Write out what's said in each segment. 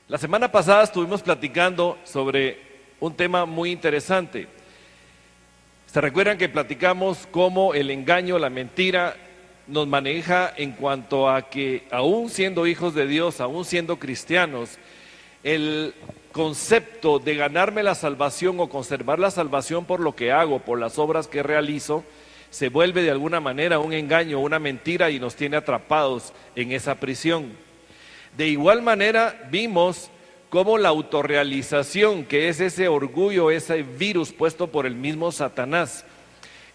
La semana pasada estuvimos platicando sobre un tema muy interesante. ¿Se recuerdan que platicamos cómo el engaño, la mentira, nos maneja en cuanto a que aún siendo hijos de Dios, aún siendo cristianos, el concepto de ganarme la salvación o conservar la salvación por lo que hago, por las obras que realizo, se vuelve de alguna manera un engaño, una mentira y nos tiene atrapados en esa prisión? De igual manera vimos cómo la autorrealización, que es ese orgullo, ese virus puesto por el mismo Satanás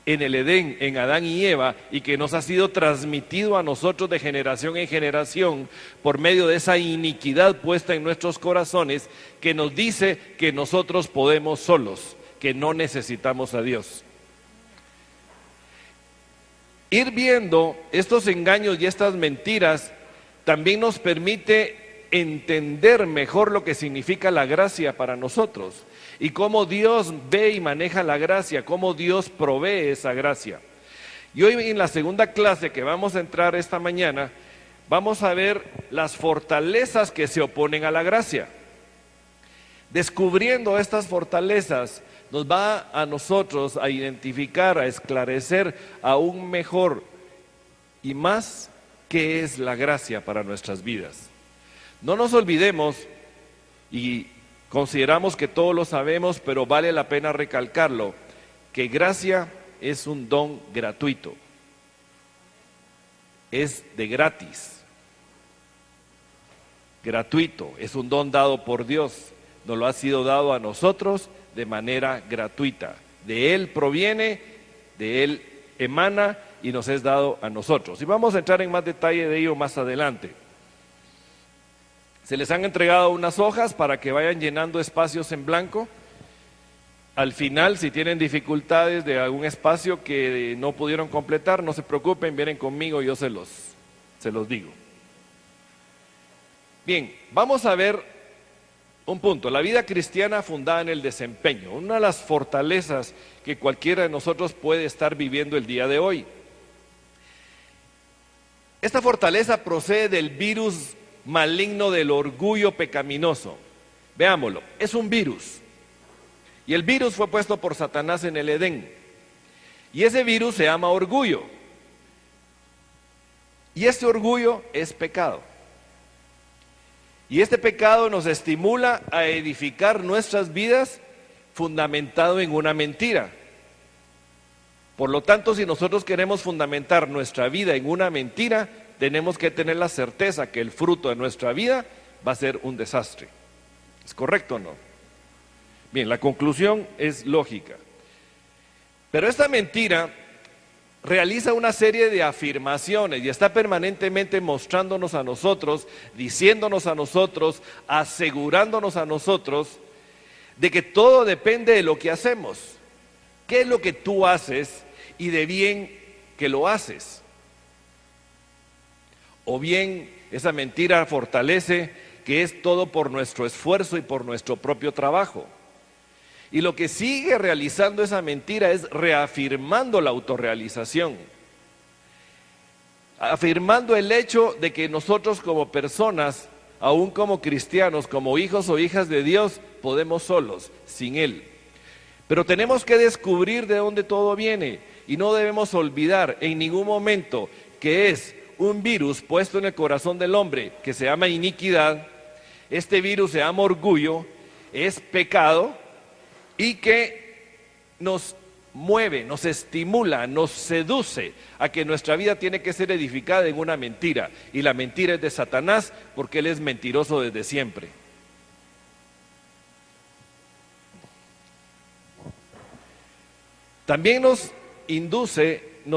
en el Edén, en Adán y Eva, y que nos ha sido transmitido a nosotros de generación en generación por medio de esa iniquidad puesta en nuestros corazones, que nos dice que nosotros podemos solos, que no necesitamos a Dios. Ir viendo estos engaños y estas mentiras también nos permite entender mejor lo que significa la gracia para nosotros y cómo Dios ve y maneja la gracia, cómo Dios provee esa gracia. Y hoy en la segunda clase que vamos a entrar esta mañana, vamos a ver las fortalezas que se oponen a la gracia. Descubriendo estas fortalezas nos va a nosotros a identificar, a esclarecer aún mejor y más qué es la gracia para nuestras vidas. No nos olvidemos, y consideramos que todos lo sabemos, pero vale la pena recalcarlo, que gracia es un don gratuito, es de gratis, gratuito, es un don dado por Dios, nos lo ha sido dado a nosotros de manera gratuita, de Él proviene, de Él emana y nos es dado a nosotros. Y vamos a entrar en más detalle de ello más adelante. Se les han entregado unas hojas para que vayan llenando espacios en blanco. Al final, si tienen dificultades de algún espacio que no pudieron completar, no se preocupen, vienen conmigo, yo se los digo. Bien, vamos a ver un punto, la vida cristiana fundada en el desempeño, una de las fortalezas que cualquiera de nosotros puede estar viviendo el día de hoy. Esta fortaleza procede del virus maligno del orgullo pecaminoso. Veámoslo, es un virus. Y el virus fue puesto por Satanás en el Edén. Y ese virus se llama orgullo. Y este orgullo es pecado. Y este pecado nos estimula a edificar nuestras vidas fundamentado en una mentira. Por lo tanto, si nosotros queremos fundamentar nuestra vida en una mentira, tenemos que tener la certeza que el fruto de nuestra vida va a ser un desastre. ¿Es correcto o no? Bien, la conclusión es lógica. Pero esta mentira realiza una serie de afirmaciones y está permanentemente mostrándonos a nosotros, diciéndonos a nosotros, asegurándonos a nosotros de que todo depende de lo que hacemos. ¿Qué es lo que tú haces y de bien que lo haces? O bien esa mentira fortalece que es todo por nuestro esfuerzo y por nuestro propio trabajo. Y lo que sigue realizando esa mentira es reafirmando la autorrealización, afirmando el hecho de que nosotros como personas, aún como cristianos, como hijos o hijas de Dios, podemos solos, sin Él. Pero tenemos que descubrir de dónde todo viene y no debemos olvidar en ningún momento que es un virus puesto en el corazón del hombre que se llama iniquidad. Este virus se llama orgullo, es pecado y que nos mueve, nos estimula, nos seduce a que nuestra vida tiene que ser edificada en una mentira, y la mentira es de Satanás porque él es mentiroso desde siempre. También nos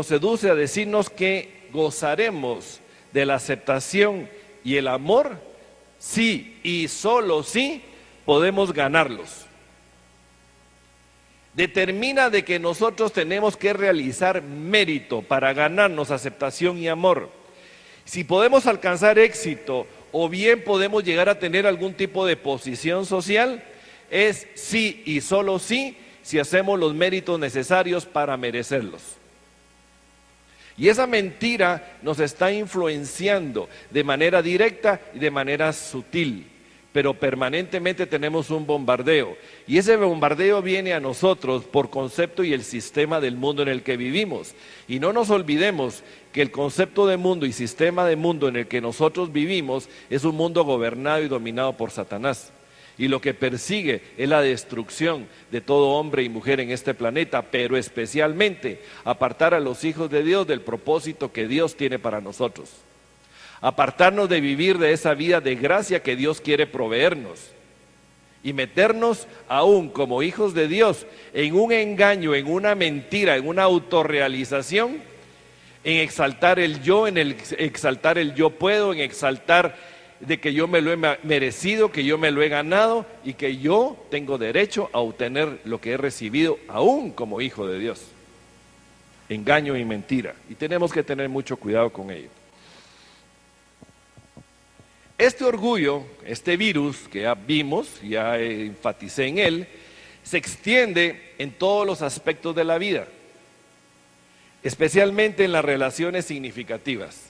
seduce a decirnos que gozaremos de la aceptación y el amor si y solo si podemos ganarlos. Determina de que nosotros tenemos que realizar mérito para ganarnos aceptación y amor. Si podemos alcanzar éxito o bien podemos llegar a tener algún tipo de posición social, es sí y solo sí si hacemos los méritos necesarios para merecerlos. Y esa mentira nos está influenciando de manera directa y de manera sutil, pero permanentemente tenemos un bombardeo. Y ese bombardeo viene a nosotros por concepto y el sistema del mundo en el que vivimos. Y no nos olvidemos que el concepto de mundo y sistema de mundo en el que nosotros vivimos es un mundo gobernado y dominado por Satanás. Y lo que persigue es la destrucción de todo hombre y mujer en este planeta, pero especialmente apartar a los hijos de Dios del propósito que Dios tiene para nosotros. Apartarnos de vivir de esa vida de gracia que Dios quiere proveernos. Y meternos aún como hijos de Dios en un engaño, en una mentira, en una autorrealización, en exaltar el yo, exaltar el yo puedo, en exaltar de que yo me lo he merecido, que yo me lo he ganado y que yo tengo derecho a obtener lo que he recibido aún como hijo de Dios. Engaño y mentira. Y tenemos que tener mucho cuidado con ello. Este orgullo, este virus que ya vimos, ya enfaticé en él, se extiende en todos los aspectos de la vida, especialmente en las relaciones significativas.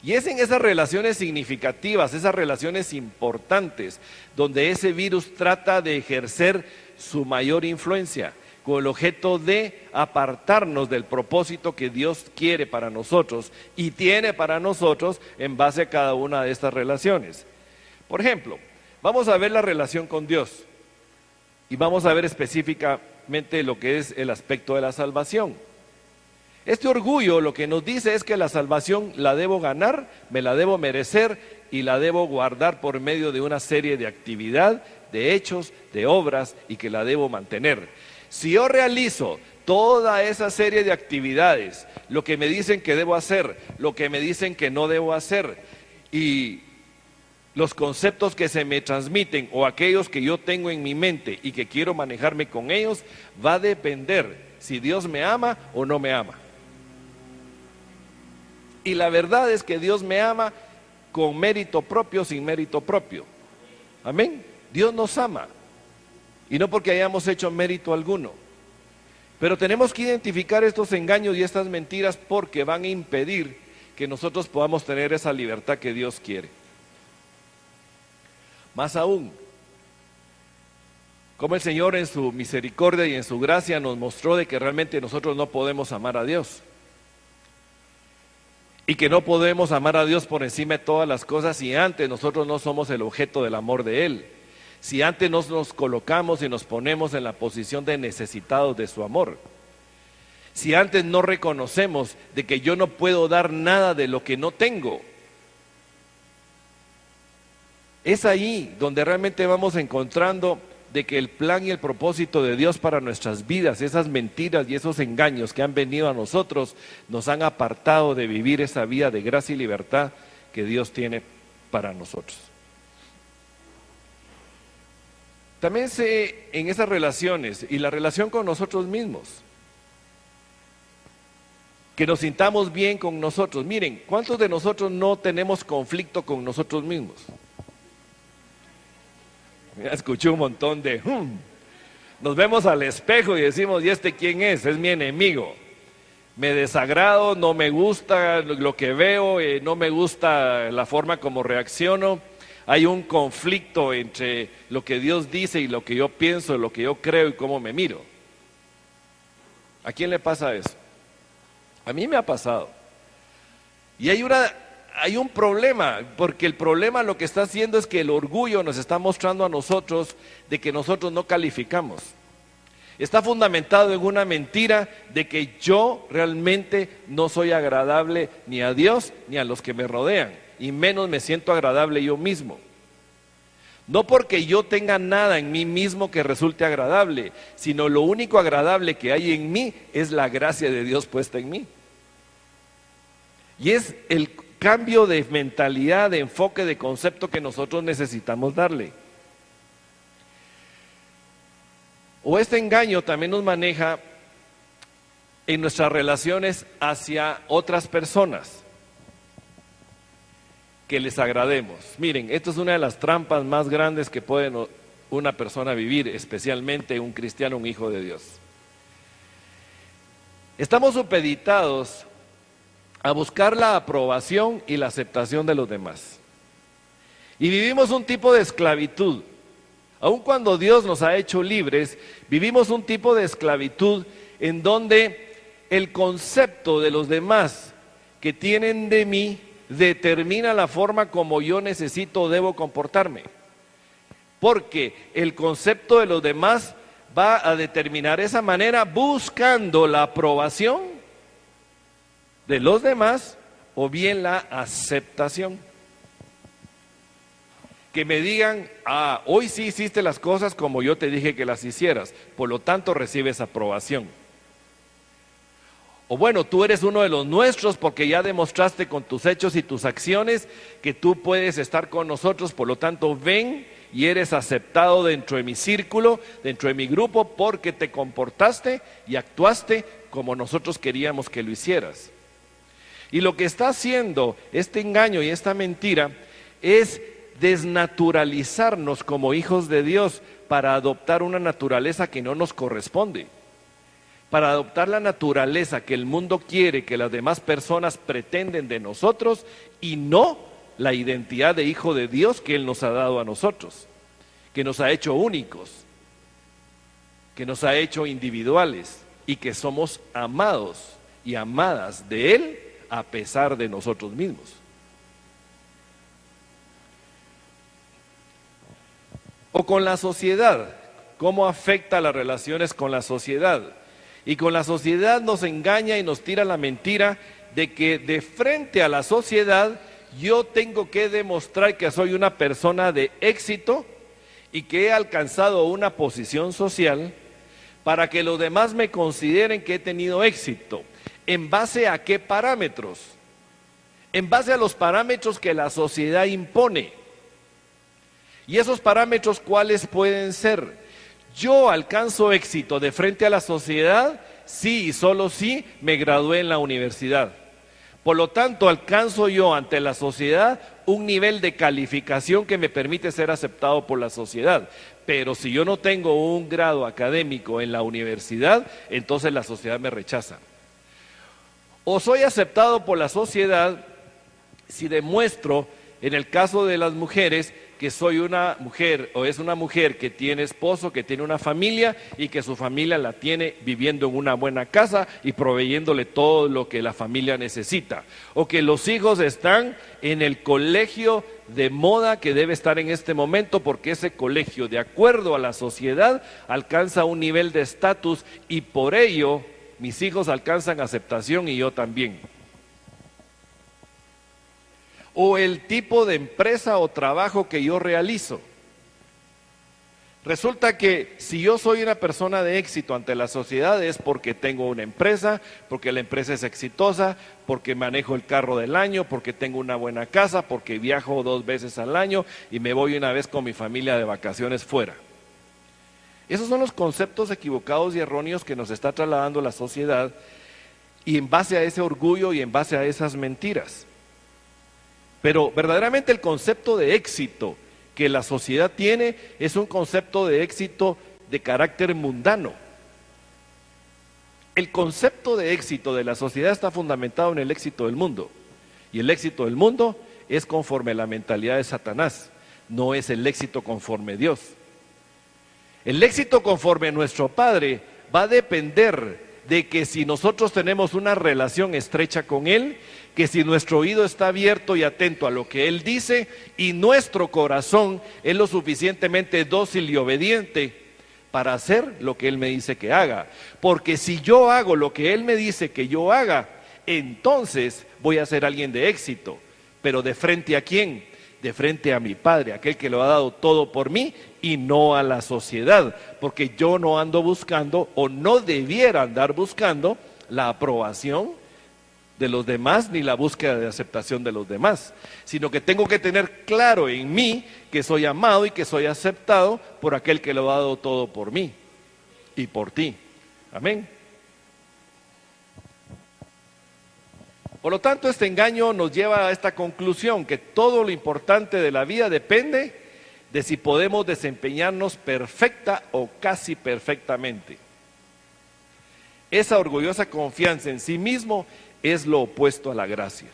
Y es en esas relaciones significativas, esas relaciones importantes, donde ese virus trata de ejercer su mayor influencia, con el objeto de apartarnos del propósito que Dios quiere para nosotros y tiene para nosotros en base a cada una de estas relaciones. Por ejemplo, vamos a ver la relación con Dios y vamos a ver específicamente lo que es el aspecto de la salvación. Este orgullo lo que nos dice es que la salvación la debo ganar, me la debo merecer y la debo guardar por medio de una serie de actividad, de hechos, de obras y que la debo mantener. Si yo realizo toda esa serie de actividades, lo que me dicen que debo hacer, lo que me dicen que no debo hacer y los conceptos que se me transmiten o aquellos que yo tengo en mi mente y que quiero manejarme con ellos, va a depender si Dios me ama o no me ama. Y la verdad es que Dios me ama con mérito propio, sin mérito propio. Amén. Dios nos ama. Y no porque hayamos hecho mérito alguno. Pero tenemos que identificar estos engaños y estas mentiras porque van a impedir que nosotros podamos tener esa libertad que Dios quiere. Más aún, como el Señor en su misericordia y en su gracia nos mostró de que realmente nosotros no podemos amar a Dios. Y que no podemos amar a Dios por encima de todas las cosas si antes nosotros no somos el objeto del amor de Él. Si antes nos colocamos y nos ponemos en la posición de necesitados de su amor. Si antes no reconocemos de que yo no puedo dar nada de lo que no tengo. Es ahí donde realmente vamos encontrando de que el plan y el propósito de Dios para nuestras vidas, esas mentiras y esos engaños que han venido a nosotros, nos han apartado de vivir esa vida de gracia y libertad que Dios tiene para nosotros. También sé en esas relaciones y la relación con nosotros mismos, que nos sintamos bien con nosotros. Miren, ¿cuántos de nosotros no tenemos conflicto con nosotros mismos? Escuché un montón de Nos vemos al espejo y decimos, ¿y este quién es? Es mi enemigo. Me desagrado, no me gusta lo que veo, no me gusta la forma como reacciono. Hay un conflicto entre lo que Dios dice y lo que yo pienso, lo que yo creo y cómo me miro. ¿A quién le pasa eso? A mí me ha pasado. Y hay un problema, porque el problema lo que está haciendo es que el orgullo nos está mostrando a nosotros de que nosotros no calificamos. Está fundamentado en una mentira de que yo realmente no soy agradable ni a Dios ni a los que me rodean, y menos me siento agradable yo mismo. No porque yo tenga nada en mí mismo que resulte agradable, sino lo único agradable que hay en mí es la gracia de Dios puesta en mí. Y es el cambio de mentalidad, de enfoque, de concepto que nosotros necesitamos darle. O este engaño también nos maneja en nuestras relaciones hacia otras personas, que les agrademos. Miren, esto es una de las trampas más grandes que puede una persona vivir, especialmente un cristiano, un hijo de Dios. Estamos supeditados a buscar la aprobación y la aceptación de los demás. Y vivimos un tipo de esclavitud. Aun cuando Dios nos ha hecho libres, vivimos un tipo de esclavitud en donde el concepto de los demás que tienen de mí determina la forma como yo necesito o debo comportarme. Porque el concepto de los demás va a determinar esa manera buscando la aprobación de los demás o bien la aceptación. Que me digan, hoy sí hiciste las cosas como yo te dije que las hicieras, por lo tanto recibes aprobación. O bueno, tú eres uno de los nuestros porque ya demostraste con tus hechos y tus acciones que tú puedes estar con nosotros, por lo tanto ven y eres aceptado dentro de mi círculo, dentro de mi grupo, porque te comportaste y actuaste como nosotros queríamos que lo hicieras. Y lo que está haciendo este engaño y esta mentira es desnaturalizarnos como hijos de Dios para adoptar una naturaleza que no nos corresponde, para adoptar la naturaleza que el mundo quiere, que las demás personas pretenden de nosotros y no la identidad de hijo de Dios que Él nos ha dado a nosotros, que nos ha hecho únicos, que nos ha hecho individuales y que somos amados y amadas de Él a pesar de nosotros mismos. O con la sociedad, ¿cómo afecta las relaciones con la sociedad? Y con la sociedad nos engaña y nos tira la mentira de que de frente a la sociedad yo tengo que demostrar que soy una persona de éxito y que he alcanzado una posición social para que los demás me consideren que he tenido éxito. ¿En base a qué parámetros? En base a los parámetros que la sociedad impone. ¿Y esos parámetros cuáles pueden ser? Yo alcanzo éxito de frente a la sociedad, sí y solo sí me gradué en la universidad. Por lo tanto, alcanzo yo ante la sociedad un nivel de calificación que me permite ser aceptado por la sociedad. Pero si yo no tengo un grado académico en la universidad, entonces la sociedad me rechaza. O soy aceptado por la sociedad si demuestro, en el caso de las mujeres, que soy una mujer o es una mujer que tiene esposo, que tiene una familia y que su familia la tiene viviendo en una buena casa y proveyéndole todo lo que la familia necesita. O que los hijos están en el colegio de moda que debe estar en este momento porque ese colegio, de acuerdo a la sociedad, alcanza un nivel de estatus y por ello mis hijos alcanzan aceptación y yo también. O el tipo de empresa o trabajo que yo realizo. Resulta que si yo soy una persona de éxito ante la sociedad es porque tengo una empresa, porque la empresa es exitosa, porque manejo el carro del año, porque tengo una buena casa, porque viajo 2 veces al año y me voy una vez con mi familia de vacaciones fuera. Esos son los conceptos equivocados y erróneos que nos está trasladando la sociedad y en base a ese orgullo y en base a esas mentiras. Pero verdaderamente el concepto de éxito que la sociedad tiene es un concepto de éxito de carácter mundano. El concepto de éxito de la sociedad está fundamentado en el éxito del mundo. Y el éxito del mundo es conforme a la mentalidad de Satanás, no es el éxito conforme a Dios. El éxito conforme a nuestro Padre va a depender de que si nosotros tenemos una relación estrecha con Él, que si nuestro oído está abierto y atento a lo que Él dice y nuestro corazón es lo suficientemente dócil y obediente para hacer lo que Él me dice que haga. Porque si yo hago lo que Él me dice que yo haga, entonces voy a ser alguien de éxito. Pero ¿de frente a quién? De frente a mi Padre, aquel que lo ha dado todo por mí y no a la sociedad. Porque yo no ando buscando o no debiera andar buscando la aprobación de los demás ni la búsqueda de aceptación de los demás, sino que tengo que tener claro en mí que soy amado y que soy aceptado por aquel que lo ha dado todo por mí y por ti. Amén. Por lo tanto, este engaño nos lleva a esta conclusión, que todo lo importante de la vida depende de si podemos desempeñarnos perfecta o casi perfectamente. Esa orgullosa confianza en sí mismo es lo opuesto a la gracia.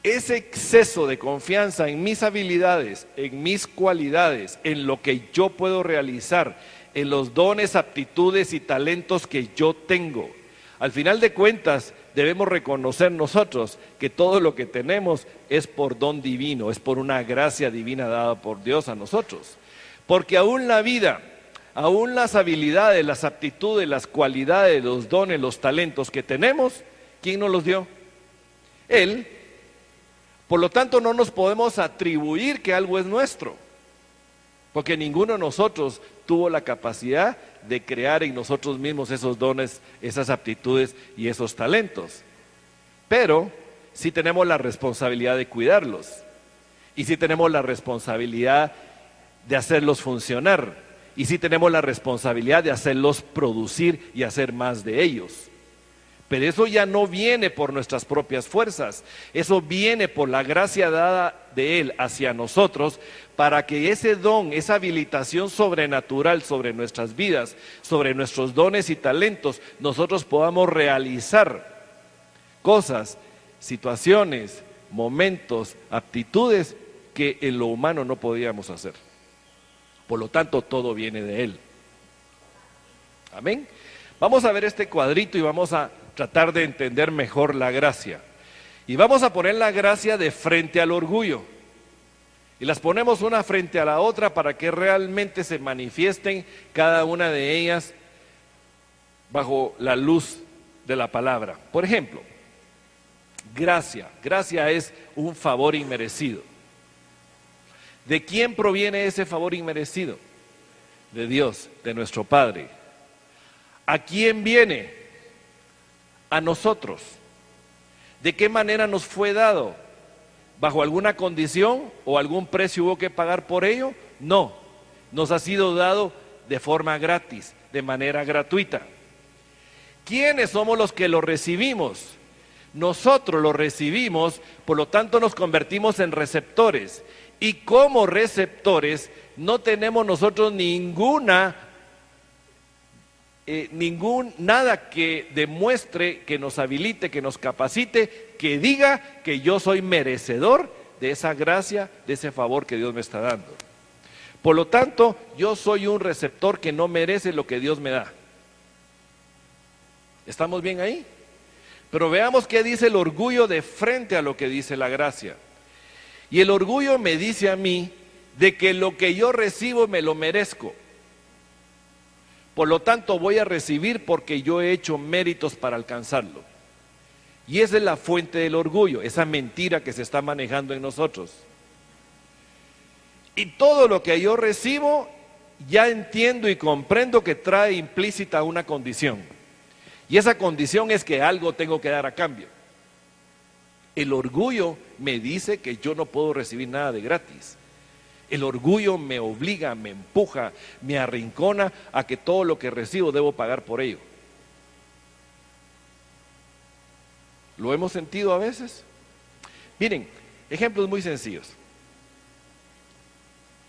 Ese exceso de confianza en mis habilidades, en mis cualidades, en lo que yo puedo realizar, en los dones, aptitudes y talentos que yo tengo. Al final de cuentas, debemos reconocer nosotros que todo lo que tenemos es por don divino, es por una gracia divina dada por Dios a nosotros. Porque aún la vida, aún las habilidades, las aptitudes, las cualidades, los dones, los talentos que tenemos, ¿quién nos los dio? Él. Por lo tanto, no nos podemos atribuir que algo es nuestro, porque ninguno de nosotros tuvo la capacidad de crear en nosotros mismos esos dones, esas aptitudes y esos talentos. Pero sí tenemos la responsabilidad de cuidarlos, y sí tenemos la responsabilidad de hacerlos funcionar, y sí tenemos la responsabilidad de hacerlos producir y hacer más de ellos. Pero eso ya no viene por nuestras propias fuerzas, eso viene por la gracia dada de Él hacia nosotros, para que ese don, esa habilitación sobrenatural sobre nuestras vidas, sobre nuestros dones y talentos, nosotros podamos realizar cosas, situaciones, momentos, aptitudes que en lo humano no podíamos hacer. Por lo tanto, todo viene de Él. Amén. Vamos a ver este cuadrito y vamos a tratar de entender mejor la gracia. Y vamos a poner la gracia de frente al orgullo. Y las ponemos una frente a la otra para que realmente se manifiesten cada una de ellas bajo la luz de la palabra. Por ejemplo, gracia. Gracia es un favor inmerecido. ¿De quién proviene ese favor inmerecido? De Dios, de nuestro Padre. ¿A quién viene? A nosotros. ¿De qué manera nos fue dado? ¿Bajo alguna condición o algún precio hubo que pagar por ello? No, nos ha sido dado de forma gratis, de manera gratuita. ¿Quiénes somos los que lo recibimos? Nosotros lo recibimos, por lo tanto nos convertimos en receptores. Y como receptores no tenemos nosotros nada que demuestre, que nos habilite, que nos capacite, que diga que yo soy merecedor de esa gracia, de ese favor que Dios me está dando. Por lo tanto, yo soy un receptor que no merece lo que Dios me da. ¿Estamos bien ahí? Pero veamos qué dice el orgullo de frente a lo que dice la gracia. Y el orgullo me dice a mí de que lo que yo recibo me lo merezco. Por lo tanto, voy a recibir porque yo he hecho méritos para alcanzarlo. Y esa es la fuente del orgullo, esa mentira que se está manejando en nosotros. Y todo lo que yo recibo, ya entiendo y comprendo que trae implícita una condición. Y esa condición es que algo tengo que dar a cambio. El orgullo me dice que yo no puedo recibir nada de gratis. El orgullo me obliga, me empuja, me arrincona a que todo lo que recibo debo pagar por ello. ¿Lo hemos sentido a veces? Miren, ejemplos muy sencillos.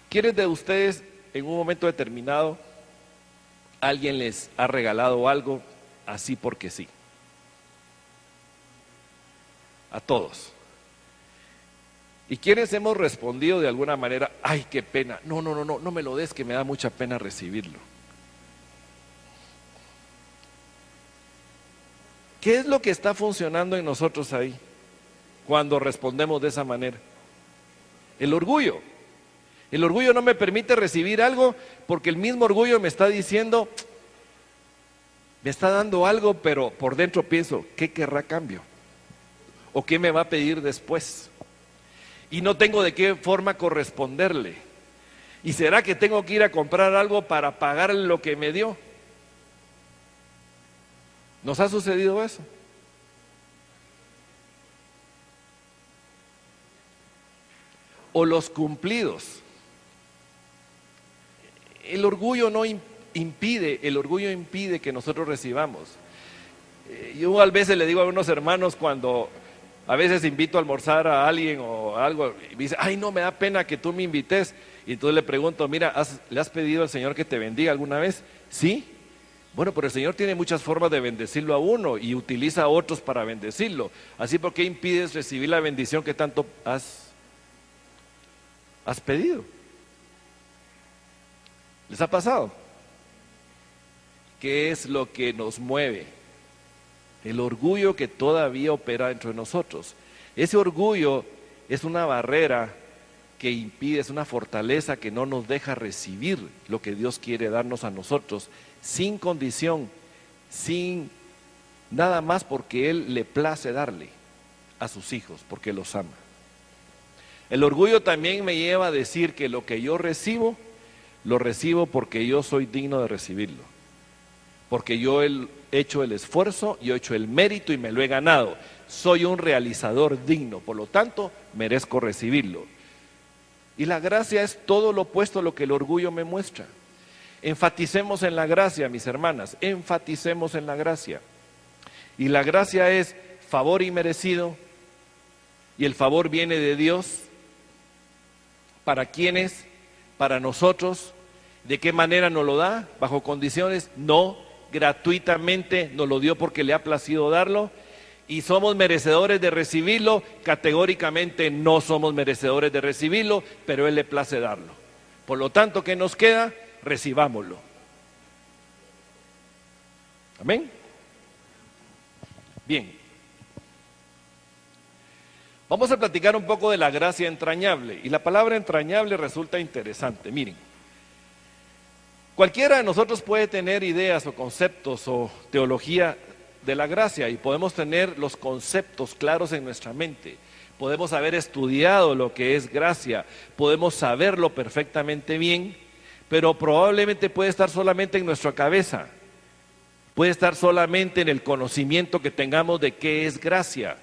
¿Quiénes de ustedes en un momento determinado alguien les ha regalado algo así porque sí? A todos. ¿Y quiénes hemos respondido de alguna manera? Ay, qué pena, no me lo des, que me da mucha pena recibirlo? ¿Qué es lo que está funcionando en nosotros ahí cuando respondemos de esa manera? El orgullo. El orgullo no me permite recibir algo porque el mismo orgullo me está diciendo, me está dando algo, pero por dentro pienso, ¿qué querrá a cambio? ¿O qué me va a pedir después? Y no tengo de qué forma corresponderle. ¿Y será que tengo que ir a comprar algo para pagar lo que me dio? ¿Nos ha sucedido eso? O los cumplidos. El orgullo impide que nosotros recibamos. Yo a veces le digo a unos hermanos cuando a veces invito a almorzar a alguien o algo y me dice, ay, no, me da pena que tú me invites. Y entonces le pregunto, mira, ¿le has pedido al Señor que te bendiga alguna vez? Sí. Bueno, pero el Señor tiene muchas formas de bendecirlo a uno y utiliza a otros para bendecirlo. Así, ¿por qué impides recibir la bendición que tanto has pedido? ¿Les ha pasado? ¿Qué es lo que nos mueve? El orgullo que todavía opera dentro de nosotros. Ese orgullo es una barrera que impide, es una fortaleza que no nos deja recibir lo que Dios quiere darnos a nosotros, sin condición, sin nada más, porque Él le place darle a sus hijos, porque los ama. El orgullo también me lleva a decir que lo que yo recibo, lo recibo porque yo soy digno de recibirlo, porque yo he hecho el esfuerzo, yo he hecho el mérito y me lo he ganado. Soy un realizador digno, por lo tanto merezco recibirlo. Y la gracia es todo lo opuesto a lo que el orgullo me muestra. Enfaticemos en la gracia, mis hermanas, enfaticemos en la gracia. Y la gracia es favor inmerecido, y el favor viene de Dios. ¿Para quiénes? Para nosotros. ¿De qué manera nos lo da? ¿Bajo condiciones? No, gratuitamente nos lo dio porque le ha placido darlo. ¿Y somos merecedores de recibirlo? Categóricamente no somos merecedores de recibirlo, pero Él le place darlo. Por lo tanto, ¿qué nos queda? Recibámoslo. Amén. Bien. Vamos a platicar un poco de la gracia entrañable. Y la palabra entrañable resulta interesante. Miren, cualquiera de nosotros puede tener ideas o conceptos o teología de la gracia y podemos tener los conceptos claros en nuestra mente. Podemos haber estudiado lo que es gracia, podemos saberlo perfectamente bien, pero probablemente puede estar solamente en nuestra cabeza, puede estar solamente en el conocimiento que tengamos de qué es gracia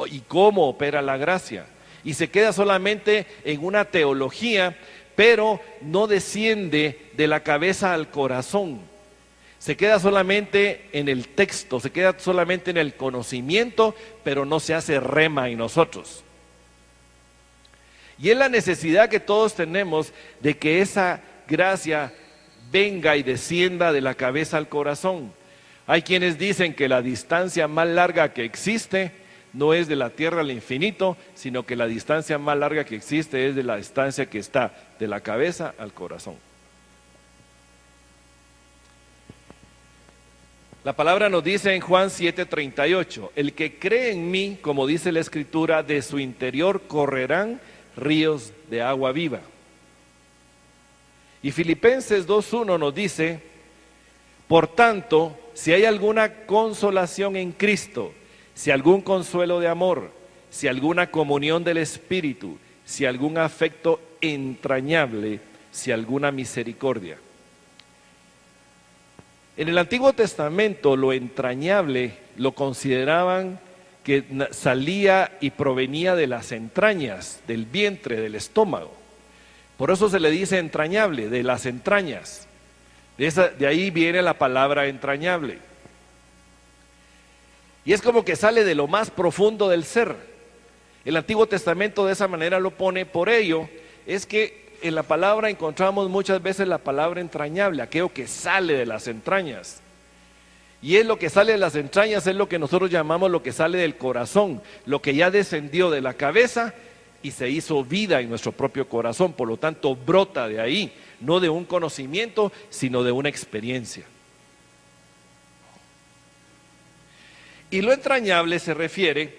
y cómo opera la gracia, y se queda solamente en una teología, pero no desciende de la cabeza al corazón. Se queda solamente en el texto, se queda solamente en el conocimiento, pero no se hace rema en nosotros. Y es la necesidad que todos tenemos de que esa gracia venga y descienda de la cabeza al corazón. Hay quienes dicen que la distancia más larga que existe no es de la tierra al infinito, sino que la distancia más larga que existe es de la distancia que está de la cabeza al corazón. La palabra nos dice en Juan 7:38, el que cree en mí, como dice la Escritura, de su interior correrán ríos de agua viva. Y Filipenses 2:1 nos dice, por tanto, si hay alguna consolación en Cristo, si algún consuelo de amor, si alguna comunión del Espíritu, si algún afecto entrañable, si alguna misericordia. En el Antiguo Testamento lo entrañable lo consideraban que salía y provenía de las entrañas, del vientre, del estómago. Por eso se le dice entrañable, de las entrañas. De ahí viene la palabra entrañable. Y es como que sale de lo más profundo del ser. El Antiguo Testamento de esa manera lo pone, por ello es que en la palabra encontramos muchas veces la palabra entrañable, aquello que sale de las entrañas. Y es lo que sale de las entrañas, es lo que nosotros llamamos lo que sale del corazón, lo que ya descendió de la cabeza y se hizo vida en nuestro propio corazón. Por lo tanto, brota de ahí, no de un conocimiento, sino de una experiencia. Y lo entrañable se refiere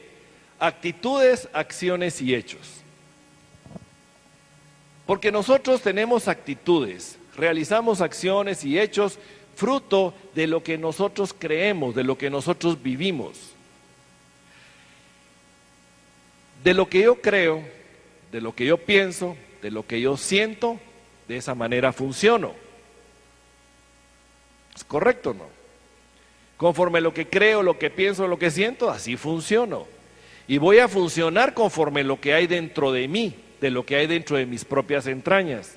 a actitudes, acciones y hechos. Porque nosotros tenemos actitudes, realizamos acciones y hechos fruto de lo que nosotros creemos, de lo que nosotros vivimos. De lo que yo creo, de lo que yo pienso, de lo que yo siento, de esa manera funciono. ¿Es correcto o no? Conforme lo que creo, lo que pienso, lo que siento, así funciono. Y voy a funcionar conforme lo que hay dentro de mí, de lo que hay dentro de mis propias entrañas.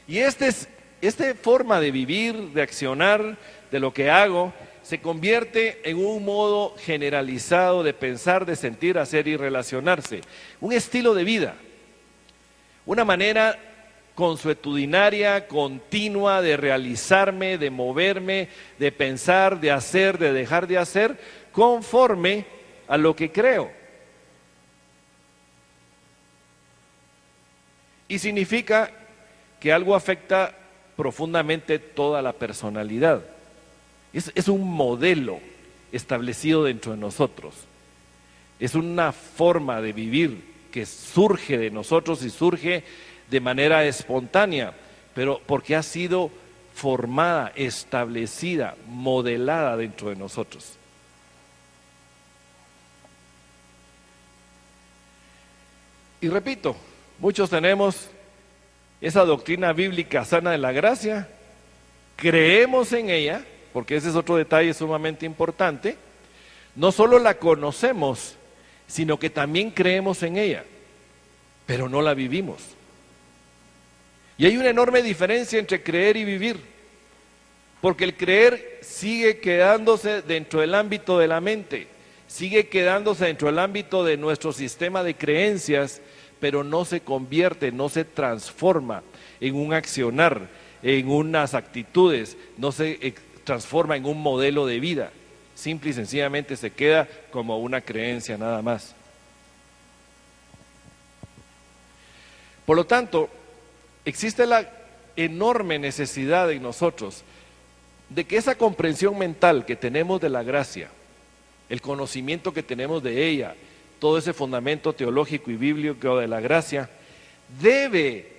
Y esta forma de vivir, de accionar, de lo que hago, se convierte en un modo generalizado de pensar, de sentir, hacer y relacionarse. Un estilo de vida, una manera consuetudinaria, continua de realizarme, de moverme, de pensar, de hacer, de dejar de hacer, conforme a lo que creo. Y significa que algo afecta profundamente toda la personalidad. Es un modelo establecido dentro de nosotros. Es una forma de vivir que surge de nosotros y surge de manera espontánea, pero porque ha sido formada, establecida, modelada dentro de nosotros. Y repito, muchos tenemos esa doctrina bíblica sana de la gracia, creemos en ella, porque ese es otro detalle sumamente importante, no solo la conocemos, sino que también creemos en ella, pero no la vivimos. Y hay una enorme diferencia entre creer y vivir, porque el creer sigue quedándose dentro del ámbito de la mente, sigue quedándose dentro del ámbito de nuestro sistema de creencias, pero no se convierte, no se transforma en un accionar, en unas actitudes, no se transforma en un modelo de vida. Simple y sencillamente se queda como una creencia nada más. Por lo tanto, existe la enorme necesidad en nosotros de que esa comprensión mental que tenemos de la gracia, el conocimiento que tenemos de ella, todo ese fundamento teológico y bíblico de la gracia, debe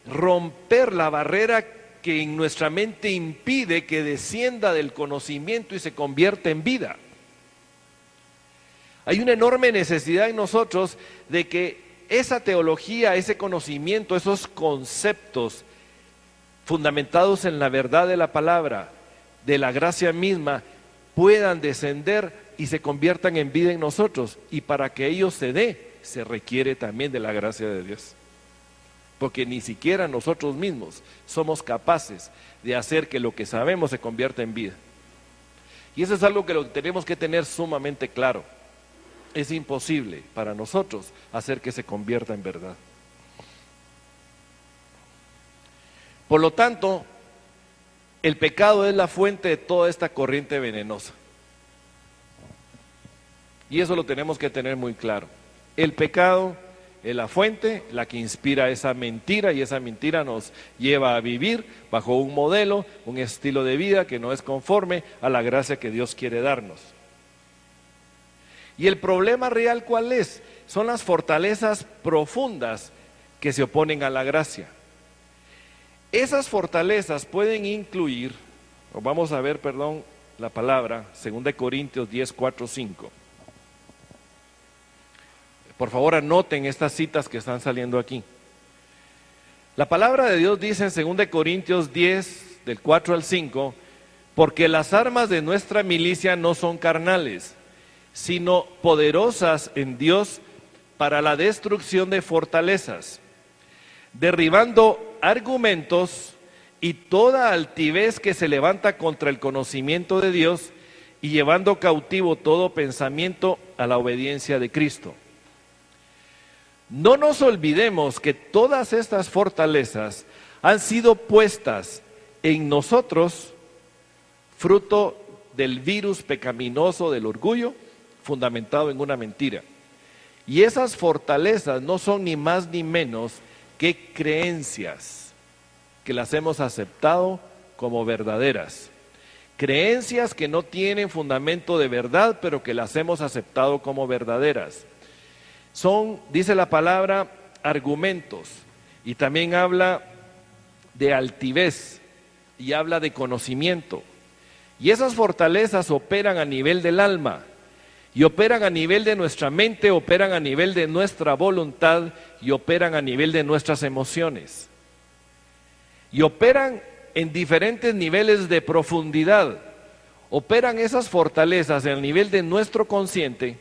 romper la barrera que en nuestra mente impide que descienda del conocimiento y se convierta en vida. Hay una enorme necesidad en nosotros de que esa teología, ese conocimiento, esos conceptos fundamentados en la verdad de la palabra, de la gracia misma, puedan descender y se conviertan en vida en nosotros. Y para que ello se dé, se requiere también de la gracia de Dios. Porque ni siquiera nosotros mismos somos capaces de hacer que lo que sabemos se convierta en vida. Y eso es algo que lo tenemos que tener sumamente claro. Es imposible para nosotros hacer que se convierta en verdad. Por lo tanto, el pecado es la fuente de toda esta corriente venenosa. Y eso lo tenemos que tener muy claro. El pecado es la fuente, la que inspira esa mentira, y esa mentira nos lleva a vivir bajo un modelo, un estilo de vida que no es conforme a la gracia que Dios quiere darnos. Y el problema real, ¿cuál es? Son las fortalezas profundas que se oponen a la gracia. Esas fortalezas pueden incluir, o vamos a ver, la palabra, 2 Corintios 10, 4, 5. Por favor, anoten estas citas que están saliendo aquí. La palabra de Dios dice en 2 Corintios 10, del 4 al 5, porque las armas de nuestra milicia no son carnales, sino poderosas en Dios para la destrucción de fortalezas, derribando argumentos y toda altivez que se levanta contra el conocimiento de Dios y llevando cautivo todo pensamiento a la obediencia de Cristo. No nos olvidemos que todas estas fortalezas han sido puestas en nosotros fruto del virus pecaminoso del orgullo fundamentado en una mentira. Y esas fortalezas no son ni más ni menos que creencias que las hemos aceptado como verdaderas. Creencias que no tienen fundamento de verdad, pero que las hemos aceptado como verdaderas. Son, dice la palabra, argumentos, y también habla de altivez y habla de conocimiento. Y esas fortalezas operan a nivel del alma, y operan a nivel de nuestra mente, operan a nivel de nuestra voluntad y operan a nivel de nuestras emociones. Y operan en diferentes niveles de profundidad. Operan esas fortalezas en el nivel de nuestro consciente,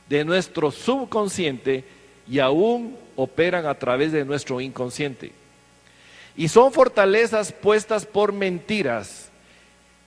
de nuestro subconsciente, y aún operan a través de nuestro inconsciente. Y son fortalezas puestas por mentiras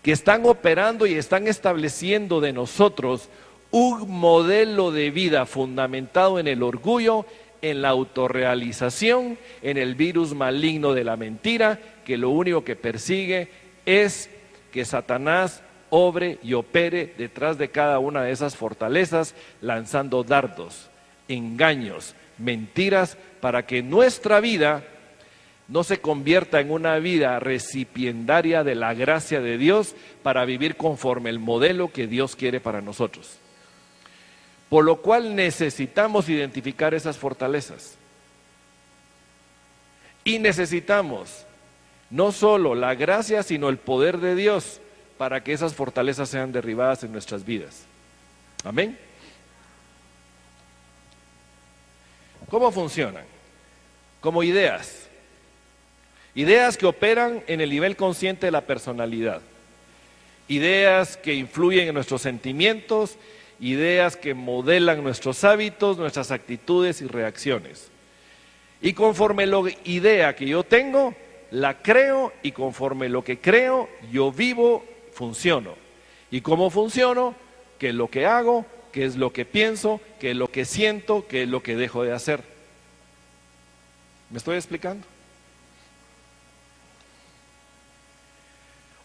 que están operando y están estableciendo de nosotros un modelo de vida fundamentado en el orgullo, en la autorrealización, en el virus maligno de la mentira, que lo único que persigue es que Satanás obre y opere detrás de cada una de esas fortalezas, lanzando dardos, engaños, mentiras, para que nuestra vida no se convierta en una vida recipiendaria de la gracia de Dios para vivir conforme el modelo que Dios quiere para nosotros. Por lo cual necesitamos identificar esas fortalezas. Y necesitamos no solo la gracia, sino el poder de Dios para que esas fortalezas sean derribadas en nuestras vidas. Amén. ¿Cómo funcionan? Como ideas. Ideas que operan en el nivel consciente de la personalidad. Ideas que influyen en nuestros sentimientos, ideas que modelan nuestros hábitos, nuestras actitudes y reacciones. Y conforme la idea que yo tengo, la creo, y conforme lo que creo, yo vivo, funciono. ¿Y cómo funciono? ¿Qué es lo que hago? ¿Qué es lo que pienso? ¿Qué es lo que siento? ¿Qué es lo que dejo de hacer? ¿Me estoy explicando?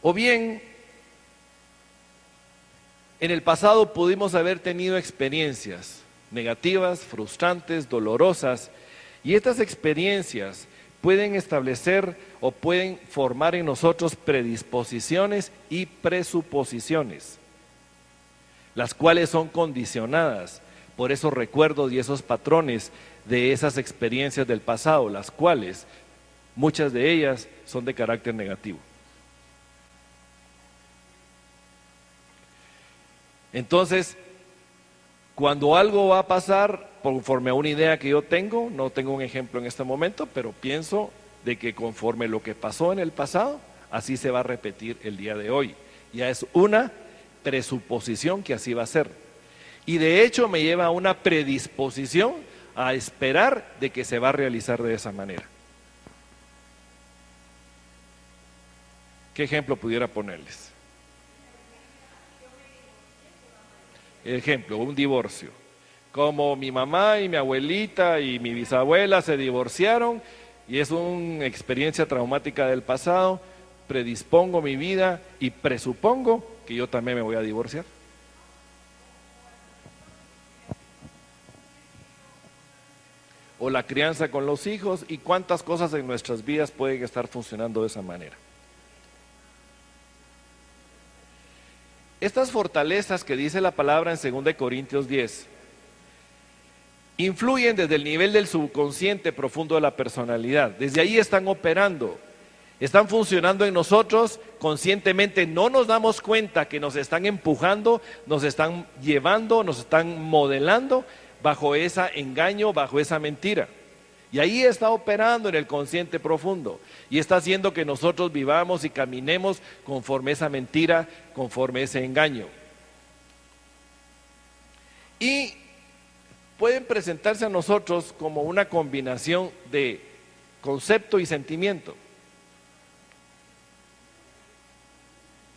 O bien, en el pasado pudimos haber tenido experiencias negativas, frustrantes, dolorosas, y estas experiencias pueden establecer o pueden formar en nosotros predisposiciones y presuposiciones, las cuales son condicionadas por esos recuerdos y esos patrones de esas experiencias del pasado, las cuales muchas de ellas son de carácter negativo. Entonces, cuando algo va a pasar conforme a una idea que yo tengo, no tengo un ejemplo en este momento, pero pienso de que conforme lo que pasó en el pasado, así se va a repetir el día de hoy. Ya es una presuposición que así va a ser. Y de hecho me lleva a una predisposición a esperar de que se va a realizar de esa manera. ¿Qué ejemplo pudiera ponerles? Ejemplo, un divorcio. Como mi mamá y mi abuelita y mi bisabuela se divorciaron y es una experiencia traumática del pasado, predispongo mi vida y presupongo que yo también me voy a divorciar. O la crianza con los hijos, y cuántas cosas en nuestras vidas pueden estar funcionando de esa manera. Estas fortalezas que dice la palabra en 2 Corintios 10 influyen desde el nivel del subconsciente profundo de la personalidad. Desde ahí están operando, están funcionando en nosotros conscientemente. No nos damos cuenta que nos están empujando, nos están llevando, nos están modelando bajo ese engaño, bajo esa mentira. Y ahí está operando en el consciente profundo y está haciendo que nosotros vivamos y caminemos conforme esa mentira, conforme ese engaño. Y pueden presentarse a nosotros como una combinación de concepto y sentimiento.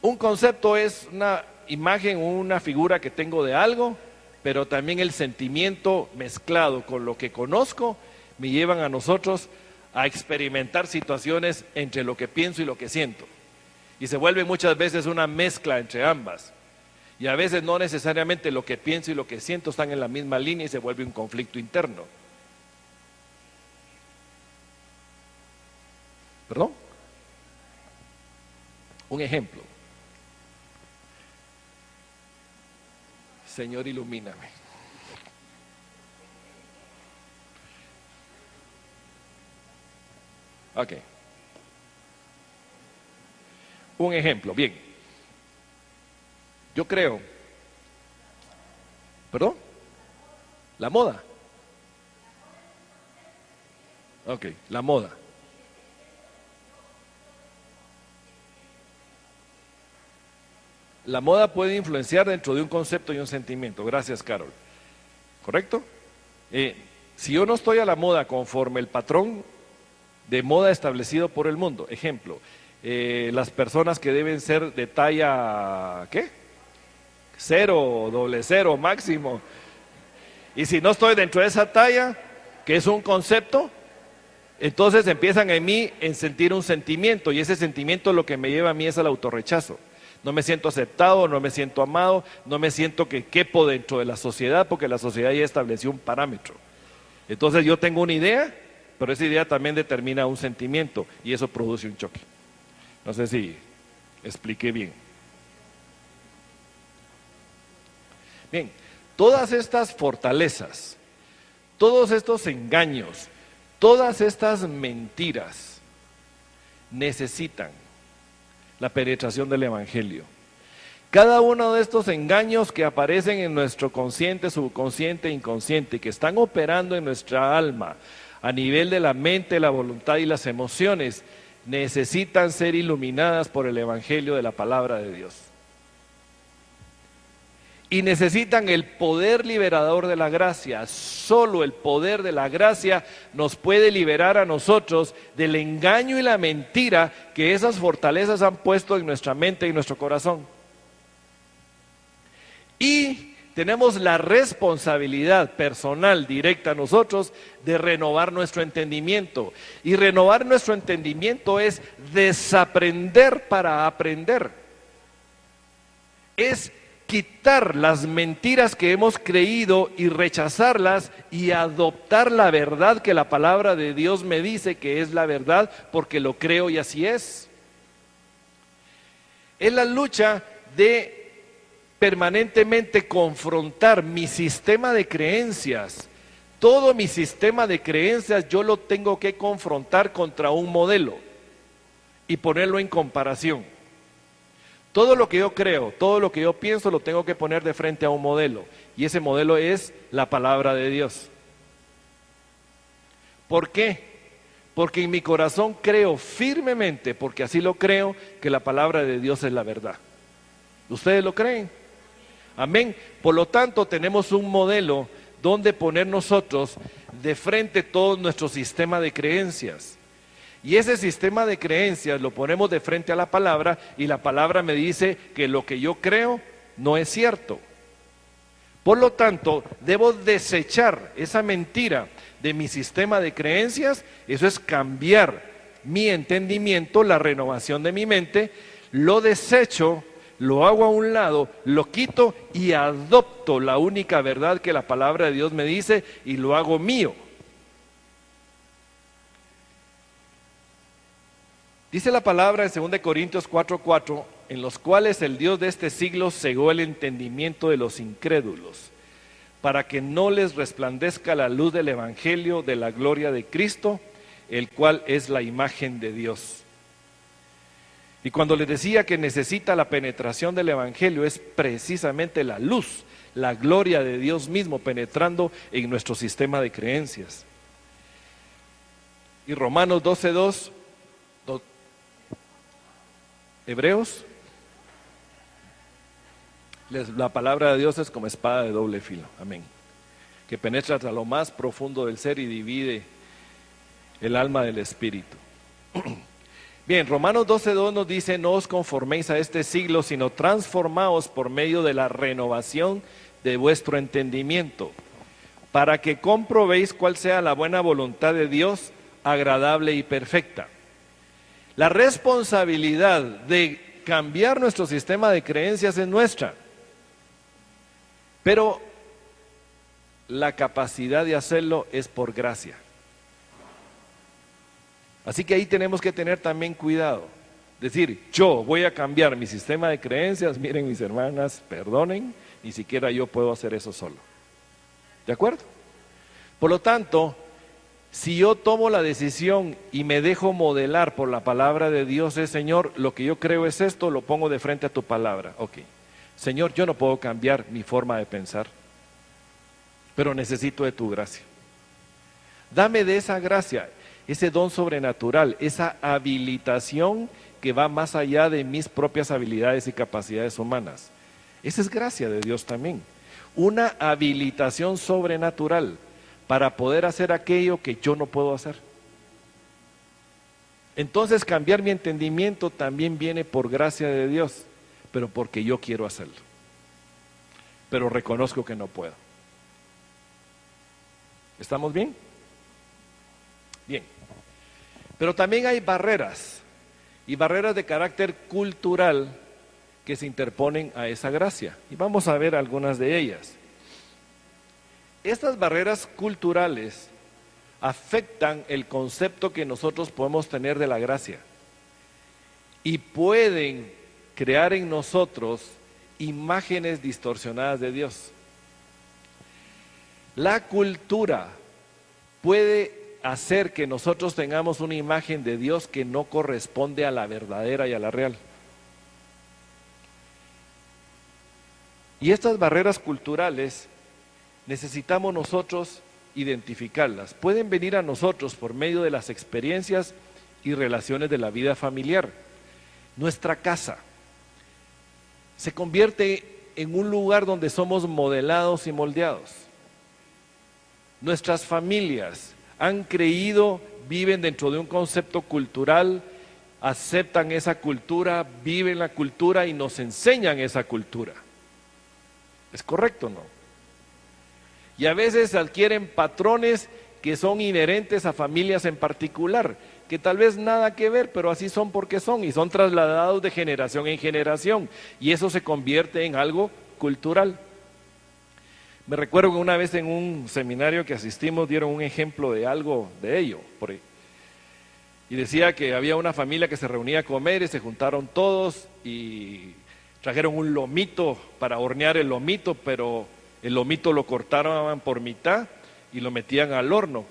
Un concepto es una imagen, una figura que tengo de algo, pero también el sentimiento mezclado con lo que conozco me llevan a nosotros a experimentar situaciones entre lo que pienso y lo que siento. Y se vuelve muchas veces una mezcla entre ambas. Y a veces no necesariamente lo que pienso y lo que siento están en la misma línea y se vuelve un conflicto interno. ¿Perdón? Un ejemplo. Señor, ilumíname. Ok. Un ejemplo, bien. Yo creo. ¿Perdón? La moda. Ok, la moda. La moda puede influenciar dentro de un concepto y un sentimiento. Gracias, Carol. ¿Correcto? Si yo no estoy a la moda conforme el patrón de moda establecido por el mundo, ejemplo, las personas que deben ser de talla, ¿qué? 0, doble 0 máximo. Y si no estoy dentro de esa talla, que es un concepto, entonces empiezan en mí en sentir un sentimiento, y ese sentimiento lo que me lleva a mí es al autorrechazo. No me siento aceptado, no me siento amado, no me siento que quepo dentro de la sociedad, porque la sociedad ya estableció un parámetro. Entonces yo tengo una idea, pero esa idea también determina un sentimiento, y eso produce un choque. No sé si expliqué bien. Bien, todas estas fortalezas, todos estos engaños, todas estas mentiras necesitan la penetración del Evangelio. Cada uno de estos engaños que aparecen en nuestro consciente, subconsciente, inconsciente, que están operando en nuestra alma a nivel de la mente, la voluntad y las emociones, necesitan ser iluminadas por el Evangelio de la palabra de Dios. Y necesitan el poder liberador de la gracia. Solo el poder de la gracia nos puede liberar a nosotros del engaño y la mentira que esas fortalezas han puesto en nuestra mente y nuestro corazón. Y tenemos la responsabilidad personal directa a nosotros de renovar nuestro entendimiento. Y renovar nuestro entendimiento es desaprender para aprender. Es quitar las mentiras que hemos creído y rechazarlas y adoptar la verdad que la palabra de Dios me dice que es la verdad, porque lo creo y así es. Es la lucha de permanentemente confrontar mi sistema de creencias. Todo mi sistema de creencias yo lo tengo que confrontar contra un modelo y ponerlo en comparación. Todo lo que yo creo, todo lo que yo pienso lo tengo que poner de frente a un modelo, y ese modelo es la palabra de Dios. ¿Por qué? Porque en mi corazón creo firmemente, porque así lo creo, que la palabra de Dios es la verdad. ¿Ustedes lo creen? Amén. Por lo tanto, tenemos un modelo donde poner nosotros de frente todo nuestro sistema de creencias. Y ese sistema de creencias lo ponemos de frente a la palabra, y la palabra me dice que lo que yo creo no es cierto. Por lo tanto, debo desechar esa mentira de mi sistema de creencias. Eso es cambiar mi entendimiento, la renovación de mi mente. Lo desecho, lo hago a un lado, lo quito y adopto la única verdad que la palabra de Dios me dice y lo hago mío. Dice la palabra en 2 Corintios 4:4, en los cuales el Dios de este siglo cegó el entendimiento de los incrédulos, para que no les resplandezca la luz del Evangelio de la gloria de Cristo, el cual es la imagen de Dios. Y cuando les decía que necesita la penetración del Evangelio, es precisamente la luz, la gloria de Dios mismo penetrando en nuestro sistema de creencias. Y Romanos 12:2, Hebreos, la palabra de Dios es como espada de doble filo, amén, que penetra hasta lo más profundo del ser y divide el alma del espíritu. Bien, Romanos 12:2 nos dice: no os conforméis a este siglo, sino transformaos por medio de la renovación de vuestro entendimiento, para que comprobéis cuál sea la buena voluntad de Dios, agradable y perfecta. La responsabilidad de cambiar nuestro sistema de creencias es nuestra, pero la capacidad de hacerlo es por gracia. Así que ahí tenemos que tener también cuidado. Decir, yo voy a cambiar mi sistema de creencias, miren mis hermanas, perdonen, ni siquiera yo puedo hacer eso solo. ¿De acuerdo? Por lo tanto, si yo tomo la decisión y me dejo modelar por la palabra de Dios, es: Señor, lo que yo creo es esto, lo pongo de frente a tu palabra. Ok, Señor, yo no puedo cambiar mi forma de pensar, pero necesito de tu gracia. Dame de esa gracia, ese don sobrenatural, esa habilitación que va más allá de mis propias habilidades y capacidades humanas. Esa es gracia de Dios también. Una habilitación sobrenatural para poder hacer aquello que yo no puedo hacer. Entonces cambiar mi entendimiento también viene por gracia de Dios, pero porque yo quiero hacerlo. Pero reconozco que no puedo. ¿Estamos bien? Bien. Pero también hay barreras, y barreras de carácter cultural que se interponen a esa gracia. Y vamos a ver algunas de ellas. Estas barreras culturales afectan el concepto que nosotros podemos tener de la gracia y pueden crear en nosotros imágenes distorsionadas de Dios. La cultura puede hacer que nosotros tengamos una imagen de Dios que no corresponde a la verdadera y a la real. Y estas barreras culturales necesitamos nosotros identificarlas. Pueden venir a nosotros por medio de las experiencias y relaciones de la vida familiar. Nuestra casa se convierte en un lugar donde somos modelados y moldeados. Nuestras familias han creído, viven dentro de un concepto cultural, aceptan esa cultura, viven la cultura y nos enseñan esa cultura. ¿Es correcto o no? Y a veces adquieren patrones que son inherentes a familias en particular, que tal vez nada que ver, pero así son porque son, y son trasladados de generación en generación, y eso se convierte en algo cultural. Me recuerdo que una vez en un seminario que asistimos dieron un ejemplo de algo de ello, por ahí. Y decía que había una familia que se reunía a comer y se juntaron todos y trajeron un lomito para hornear el lomito, pero el lomito lo cortaron por mitad y lo metían al horno.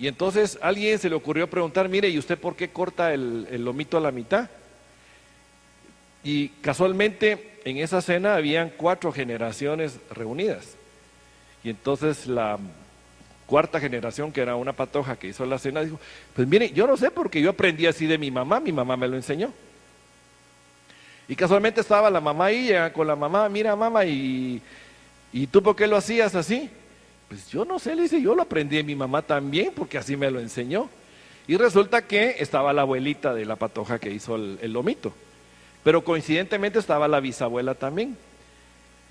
Y entonces a alguien se le ocurrió preguntar, mire, ¿y usted por qué corta el lomito a la mitad? Y casualmente en esa cena habían 4 generaciones reunidas. Y entonces la cuarta generación, que era una patoja que hizo la cena, dijo, pues mire, yo no sé porque yo aprendí así de mi mamá me lo enseñó. Y casualmente estaba la mamá ahí, con la mamá, mira mamá, ¿y tú por qué lo hacías así? Pues yo no sé, le dice, yo lo aprendí de mi mamá también porque así me lo enseñó. Y resulta que estaba la abuelita de la patoja que hizo el lomito, pero coincidentemente estaba la bisabuela también.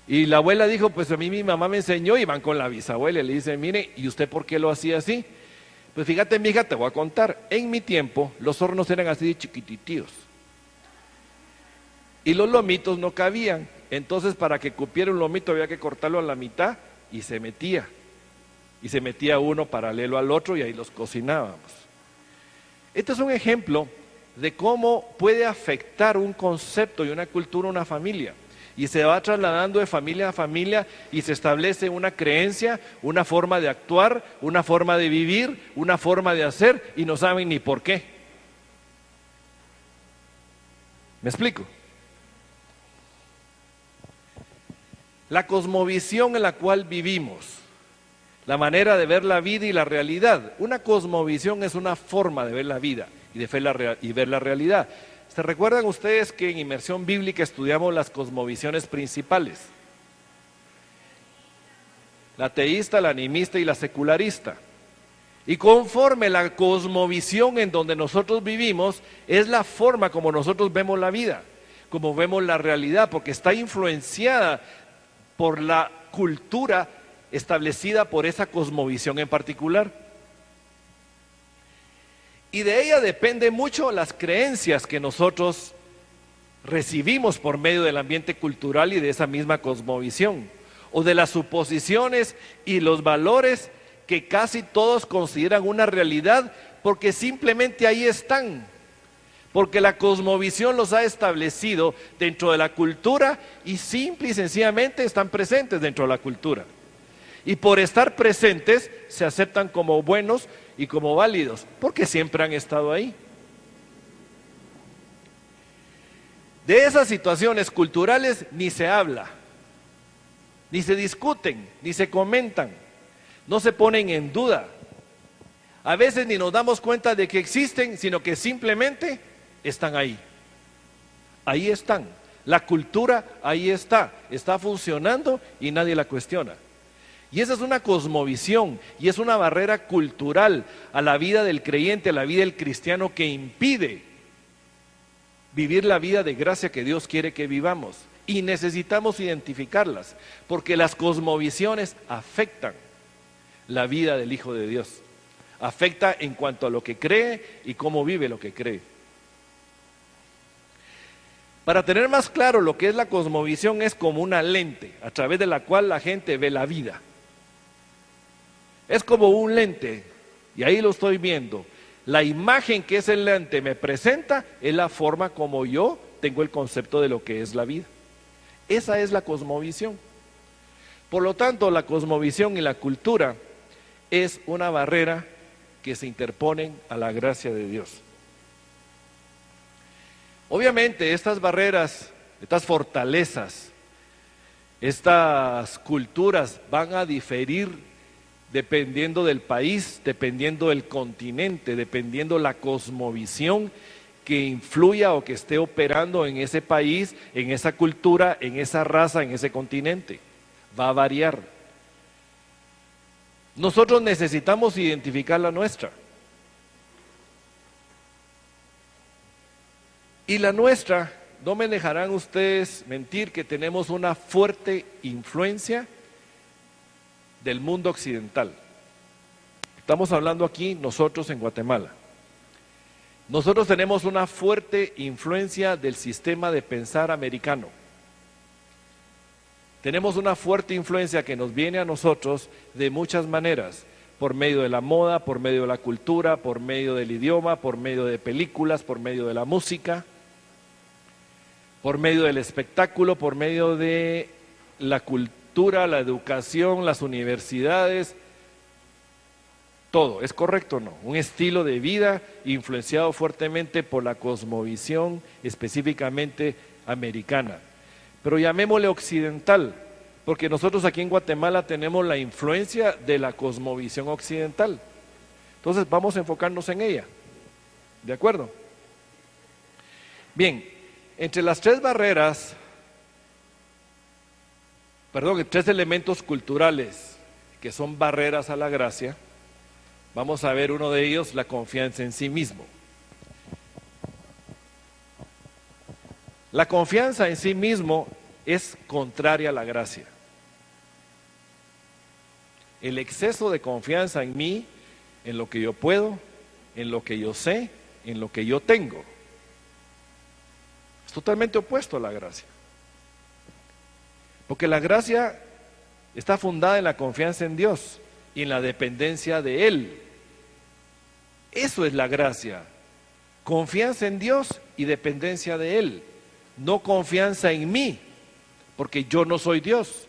Y la abuela dijo, pues a mí mi mamá me enseñó, y van con la bisabuela y le dicen, mire, ¿y usted por qué lo hacía así? Pues fíjate, mija, te voy a contar, en mi tiempo los hornos eran así de chiquititos y los lomitos no cabían, entonces para que cupiera un lomito había que cortarlo a la mitad y se metía uno paralelo al otro y ahí los cocinábamos. Este es un ejemplo de cómo puede afectar un concepto y una cultura una familia. Y se va trasladando de familia a familia y se establece una creencia, una forma de actuar, una forma de vivir, una forma de hacer, y no saben ni por qué. ¿Me explico? La cosmovisión en la cual vivimos, la manera de ver la vida y la realidad. Una cosmovisión es una forma de ver la vida y ver la realidad. ¿Se recuerdan ustedes que en inmersión bíblica estudiamos las cosmovisiones principales? La teísta, la animista y la secularista. Y conforme la cosmovisión en donde nosotros vivimos, es la forma como nosotros vemos la vida, como vemos la realidad, porque está influenciada por la cultura establecida por esa cosmovisión en particular. Y de ella depende mucho las creencias que nosotros recibimos por medio del ambiente cultural y de esa misma cosmovisión, o de las suposiciones y los valores que casi todos consideran una realidad porque simplemente ahí están, porque la cosmovisión los ha establecido dentro de la cultura y simple y sencillamente están presentes dentro de la cultura. Y por estar presentes se aceptan como buenos y como válidos, porque siempre han estado ahí. De esas situaciones culturales ni se habla, ni se discuten, ni se comentan, no se ponen en duda. A veces ni nos damos cuenta de que existen, sino que simplemente están ahí. Ahí están. La cultura ahí está funcionando y nadie la cuestiona. Y esa es una cosmovisión y es una barrera cultural a la vida del creyente, a la vida del cristiano, que impide vivir la vida de gracia que Dios quiere que vivamos. Y necesitamos identificarlas, porque las cosmovisiones afectan la vida del Hijo de Dios. Afecta en cuanto a lo que cree y cómo vive lo que cree. Para tener más claro lo que es la cosmovisión, es como una lente a través de la cual la gente ve la vida. Es como un lente, y ahí lo estoy viendo. La imagen que ese lente me presenta es la forma como yo tengo el concepto de lo que es la vida. Esa es la cosmovisión. Por lo tanto, la cosmovisión y la cultura es una barrera que se interponen a la gracia de Dios. Obviamente, estas barreras, estas fortalezas, estas culturas van a diferir dependiendo del país, dependiendo del continente, dependiendo la cosmovisión que influya o que esté operando en ese país, en esa cultura, en esa raza, en ese continente. Va a variar. Nosotros necesitamos identificar la nuestra. Y la nuestra, no me dejarán ustedes mentir, que tenemos una fuerte influencia del mundo occidental. Estamos hablando aquí nosotros en Guatemala. Nosotros tenemos una fuerte influencia del sistema de pensar americano. Tenemos una fuerte influencia que nos viene a nosotros de muchas maneras, por medio de la moda, por medio de la cultura, por medio del idioma, por medio de películas, por medio de la música, por medio del espectáculo, por medio de la cultura, la educación, las universidades, todo. ¿Es correcto o no? Un estilo de vida influenciado fuertemente por la cosmovisión específicamente americana. Pero llamémosle occidental, porque nosotros aquí en Guatemala tenemos la influencia de la cosmovisión occidental. Entonces vamos a enfocarnos en ella. ¿De acuerdo? Bien, entre las tres barreras, tres elementos culturales que son barreras a la gracia, vamos a ver uno de ellos, la confianza en sí mismo. La confianza en sí mismo es contraria a la gracia. El exceso de confianza en mí, en lo que yo puedo, en lo que yo sé, en lo que yo tengo, es totalmente opuesto a la gracia. Porque la gracia está fundada en la confianza en Dios y en la dependencia de Él. Eso es la gracia. Confianza en Dios y dependencia de Él. No confianza en mí, porque yo no soy Dios.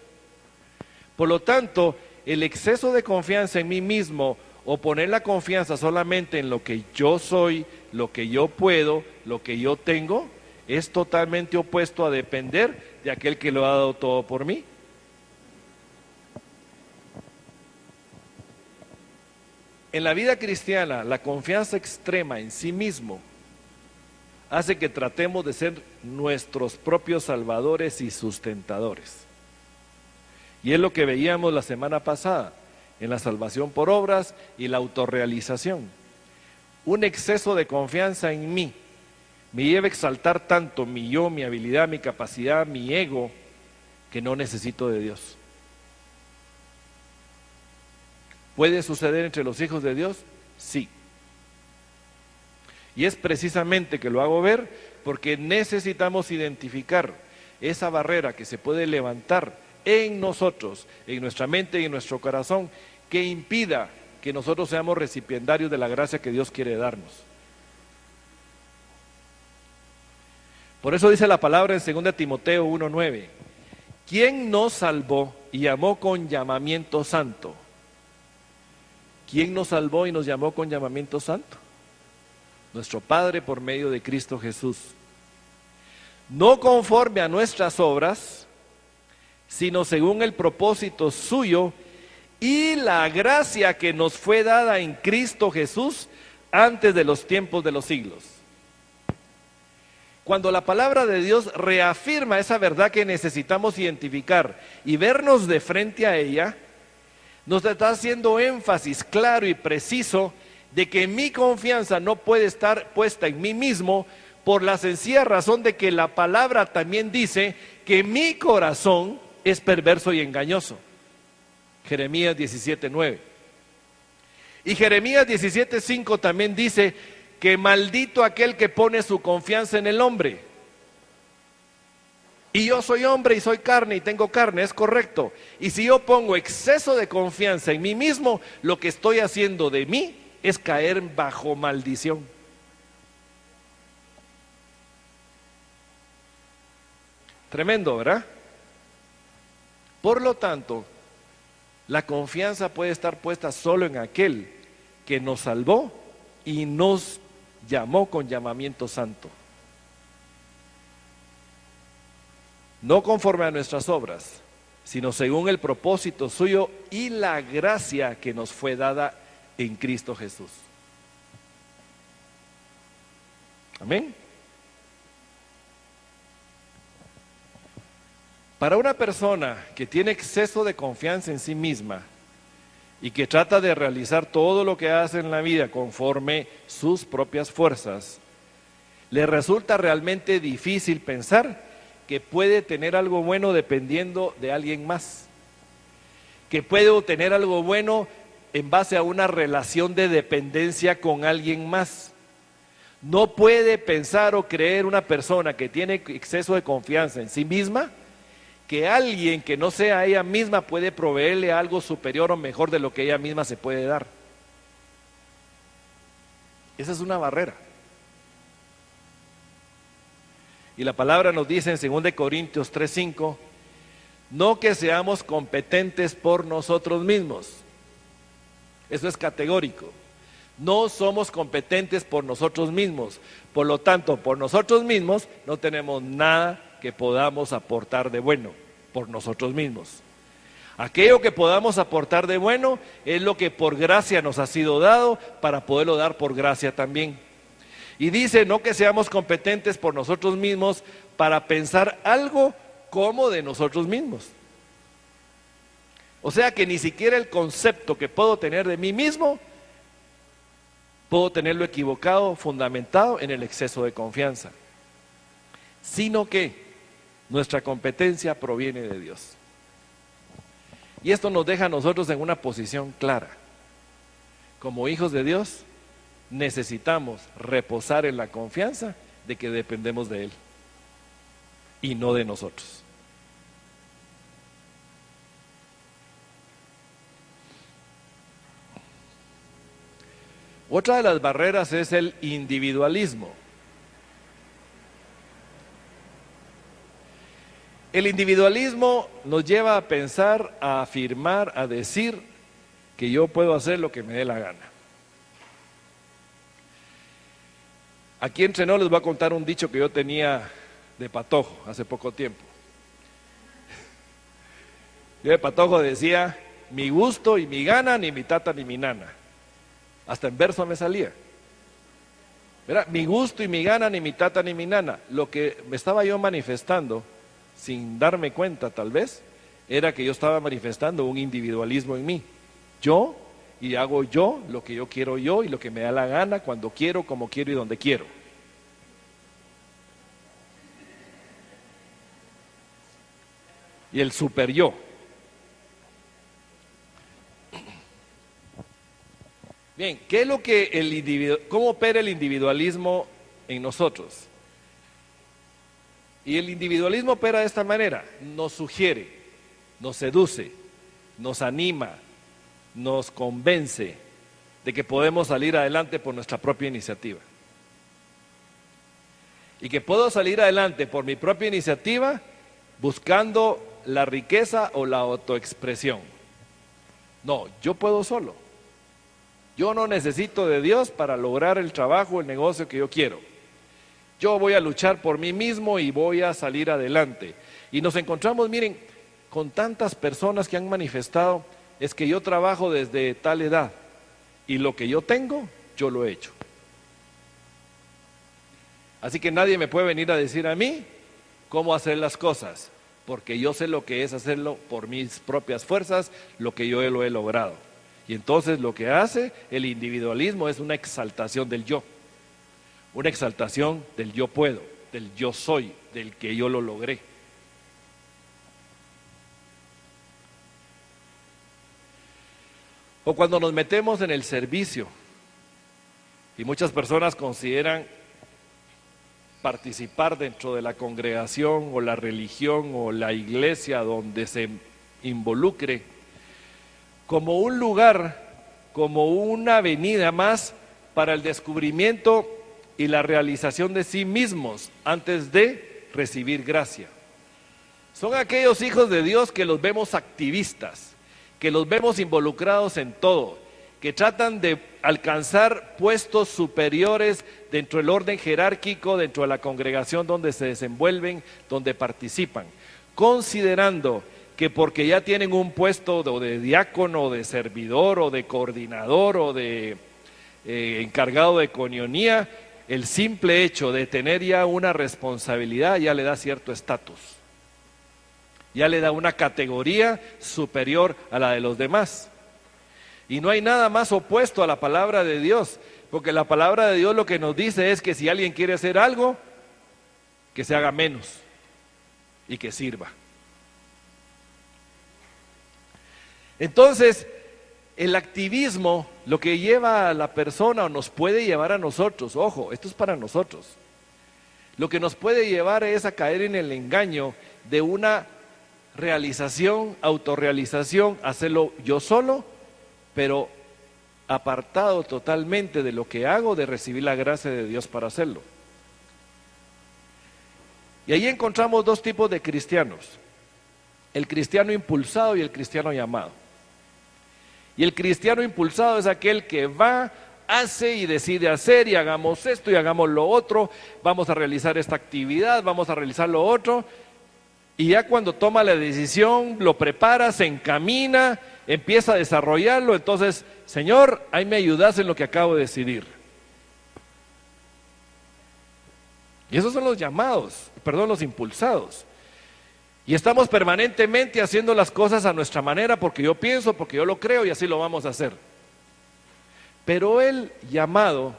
Por lo tanto, el exceso de confianza en mí mismo o poner la confianza solamente en lo que yo soy, lo que yo puedo, lo que yo tengo, es totalmente opuesto a depender de aquel que lo ha dado todo por mí. En la vida cristiana, la confianza extrema en sí mismo hace que tratemos de ser nuestros propios salvadores y sustentadores. Y es lo que veíamos la semana pasada, en la salvación por obras y la autorrealización. Un exceso de confianza en mí me lleva a exaltar tanto mi yo, mi habilidad, mi capacidad, mi ego, que no necesito de Dios. ¿Puede suceder entre los hijos de Dios? Sí. Y es precisamente que lo hago ver porque necesitamos identificar esa barrera que se puede levantar en nosotros, en nuestra mente y en nuestro corazón, que impida que nosotros seamos recipiendarios de la gracia que Dios quiere darnos. Por eso dice la palabra en 2 Timoteo 1:9, ¿quién nos salvó y llamó con llamamiento santo? ¿Quién nos salvó y nos llamó con llamamiento santo? Nuestro Padre por medio de Cristo Jesús. No conforme a nuestras obras, sino según el propósito suyo y la gracia que nos fue dada en Cristo Jesús antes de los tiempos de los siglos. Cuando la palabra de Dios reafirma esa verdad que necesitamos identificar y vernos de frente a ella, nos está haciendo énfasis claro y preciso de que mi confianza no puede estar puesta en mí mismo, por la sencilla razón de que la palabra también dice que mi corazón es perverso y engañoso. Jeremías 17:9. Y Jeremías 17:5 también dice que maldito aquel que pone su confianza en el hombre. Y yo soy hombre y soy carne y tengo carne, es correcto. Y si yo pongo exceso de confianza en mí mismo, lo que estoy haciendo de mí es caer bajo maldición. Tremendo, ¿verdad? Por lo tanto, la confianza puede estar puesta solo en aquel que nos salvó y nos llamó con llamamiento santo. No conforme a nuestras obras, sino según el propósito suyo y la gracia que nos fue dada en Cristo Jesús. Amén. Para una persona que tiene exceso de confianza en sí misma y que trata de realizar todo lo que hace en la vida conforme sus propias fuerzas, le resulta realmente difícil pensar que puede tener algo bueno dependiendo de alguien más, que puede obtener algo bueno en base a una relación de dependencia con alguien más. No puede pensar o creer una persona que tiene exceso de confianza en sí misma, que alguien que no sea ella misma puede proveerle algo superior o mejor de lo que ella misma se puede dar. Esa es una barrera. Y la palabra nos dice en 2 Corintios 3:5, no que seamos competentes por nosotros mismos. Eso es categórico. No somos competentes por nosotros mismos. Por lo tanto, por nosotros mismos no tenemos nada que podamos aportar de bueno por nosotros mismos. Aquello que podamos aportar de bueno es lo que por gracia nos ha sido dado para poderlo dar por gracia también. Y dice, no que seamos competentes por nosotros mismos para pensar algo como de nosotros mismos. O sea que ni siquiera el concepto que puedo tener de mí mismo, puedo tenerlo equivocado, fundamentado en el exceso de confianza. Sino que nuestra competencia proviene de Dios. Y esto nos deja a nosotros en una posición clara. Como hijos de Dios, necesitamos reposar en la confianza de que dependemos de Él y no de nosotros. Otra de las barreras es el individualismo. El individualismo nos lleva a pensar, a afirmar, a decir que yo puedo hacer lo que me dé la gana. Aquí entre nos les voy a contar un dicho que yo tenía de patojo hace poco tiempo. Yo de patojo decía, mi gusto y mi gana, ni mi tata ni mi nana. Hasta en verso me salía. ¿Verdad? Mi gusto y mi gana, ni mi tata ni mi nana. Lo que me estaba yo manifestando, sin darme cuenta tal vez, era que yo estaba manifestando un individualismo en mí. Yo, y hago yo lo que yo quiero yo y lo que me da la gana, cuando quiero, como quiero y donde quiero. Y el super yo. Bien, ¿qué es lo que cómo opera el individualismo en nosotros? Y el individualismo opera de esta manera: nos sugiere, nos seduce, nos anima, nos convence de que podemos salir adelante por nuestra propia iniciativa. Y que puedo salir adelante por mi propia iniciativa buscando la riqueza o la autoexpresión. No, yo puedo solo. Yo no necesito de Dios para lograr el trabajo, el negocio que yo quiero. Yo voy a luchar por mí mismo y voy a salir adelante. Y nos encontramos, miren, con tantas personas que han manifestado, es que yo trabajo desde tal edad y lo que yo tengo, yo lo he hecho. Así que nadie me puede venir a decir a mí cómo hacer las cosas. porque yo sé lo que es hacerlo por mis propias fuerzas, lo que yo lo he logrado. Y entonces lo que hace el individualismo es una exaltación del yo, una exaltación del yo puedo, del yo soy, del que yo lo logré. O cuando nos metemos en el servicio, y muchas personas consideran participar dentro de la congregación o la religión o la iglesia donde se involucre como un lugar, como una avenida más para el descubrimiento y la realización de sí mismos antes de recibir gracia. Son aquellos hijos de Dios que los vemos activistas, que los vemos involucrados en todo, que tratan de alcanzar puestos superiores dentro del orden jerárquico, dentro de la congregación donde se desenvuelven, donde participan, considerando que porque ya tienen un puesto de diácono, o de servidor, o de coordinador, o de encargado de coinonía, el simple hecho de tener ya una responsabilidad ya le da cierto estatus, ya le da una categoría superior a la de los demás. Y no hay nada más opuesto a la palabra de Dios, porque la palabra de Dios lo que nos dice es que si alguien quiere hacer algo, que se haga menos y que sirva. Entonces, el activismo lo que lleva a la persona o nos puede llevar a nosotros, ojo, esto es para nosotros, lo que nos puede llevar es a caer en el engaño de una realización, autorrealización, hacerlo yo solo, pero apartado totalmente de lo que hago, de recibir la gracia de Dios para hacerlo. Y ahí encontramos dos tipos de cristianos, el cristiano impulsado y el cristiano llamado. Y el cristiano impulsado es aquel que va, hace y decide hacer, y hagamos esto y hagamos lo otro, vamos a realizar esta actividad, vamos a realizar lo otro, y ya cuando toma la decisión, lo prepara, se encamina, empieza a desarrollarlo, entonces, Señor, ahí me ayudas en lo que acabo de decidir. Y esos son los llamados, los impulsados. Y estamos permanentemente haciendo las cosas a nuestra manera porque yo pienso, porque yo lo creo y así lo vamos a hacer. Pero el llamado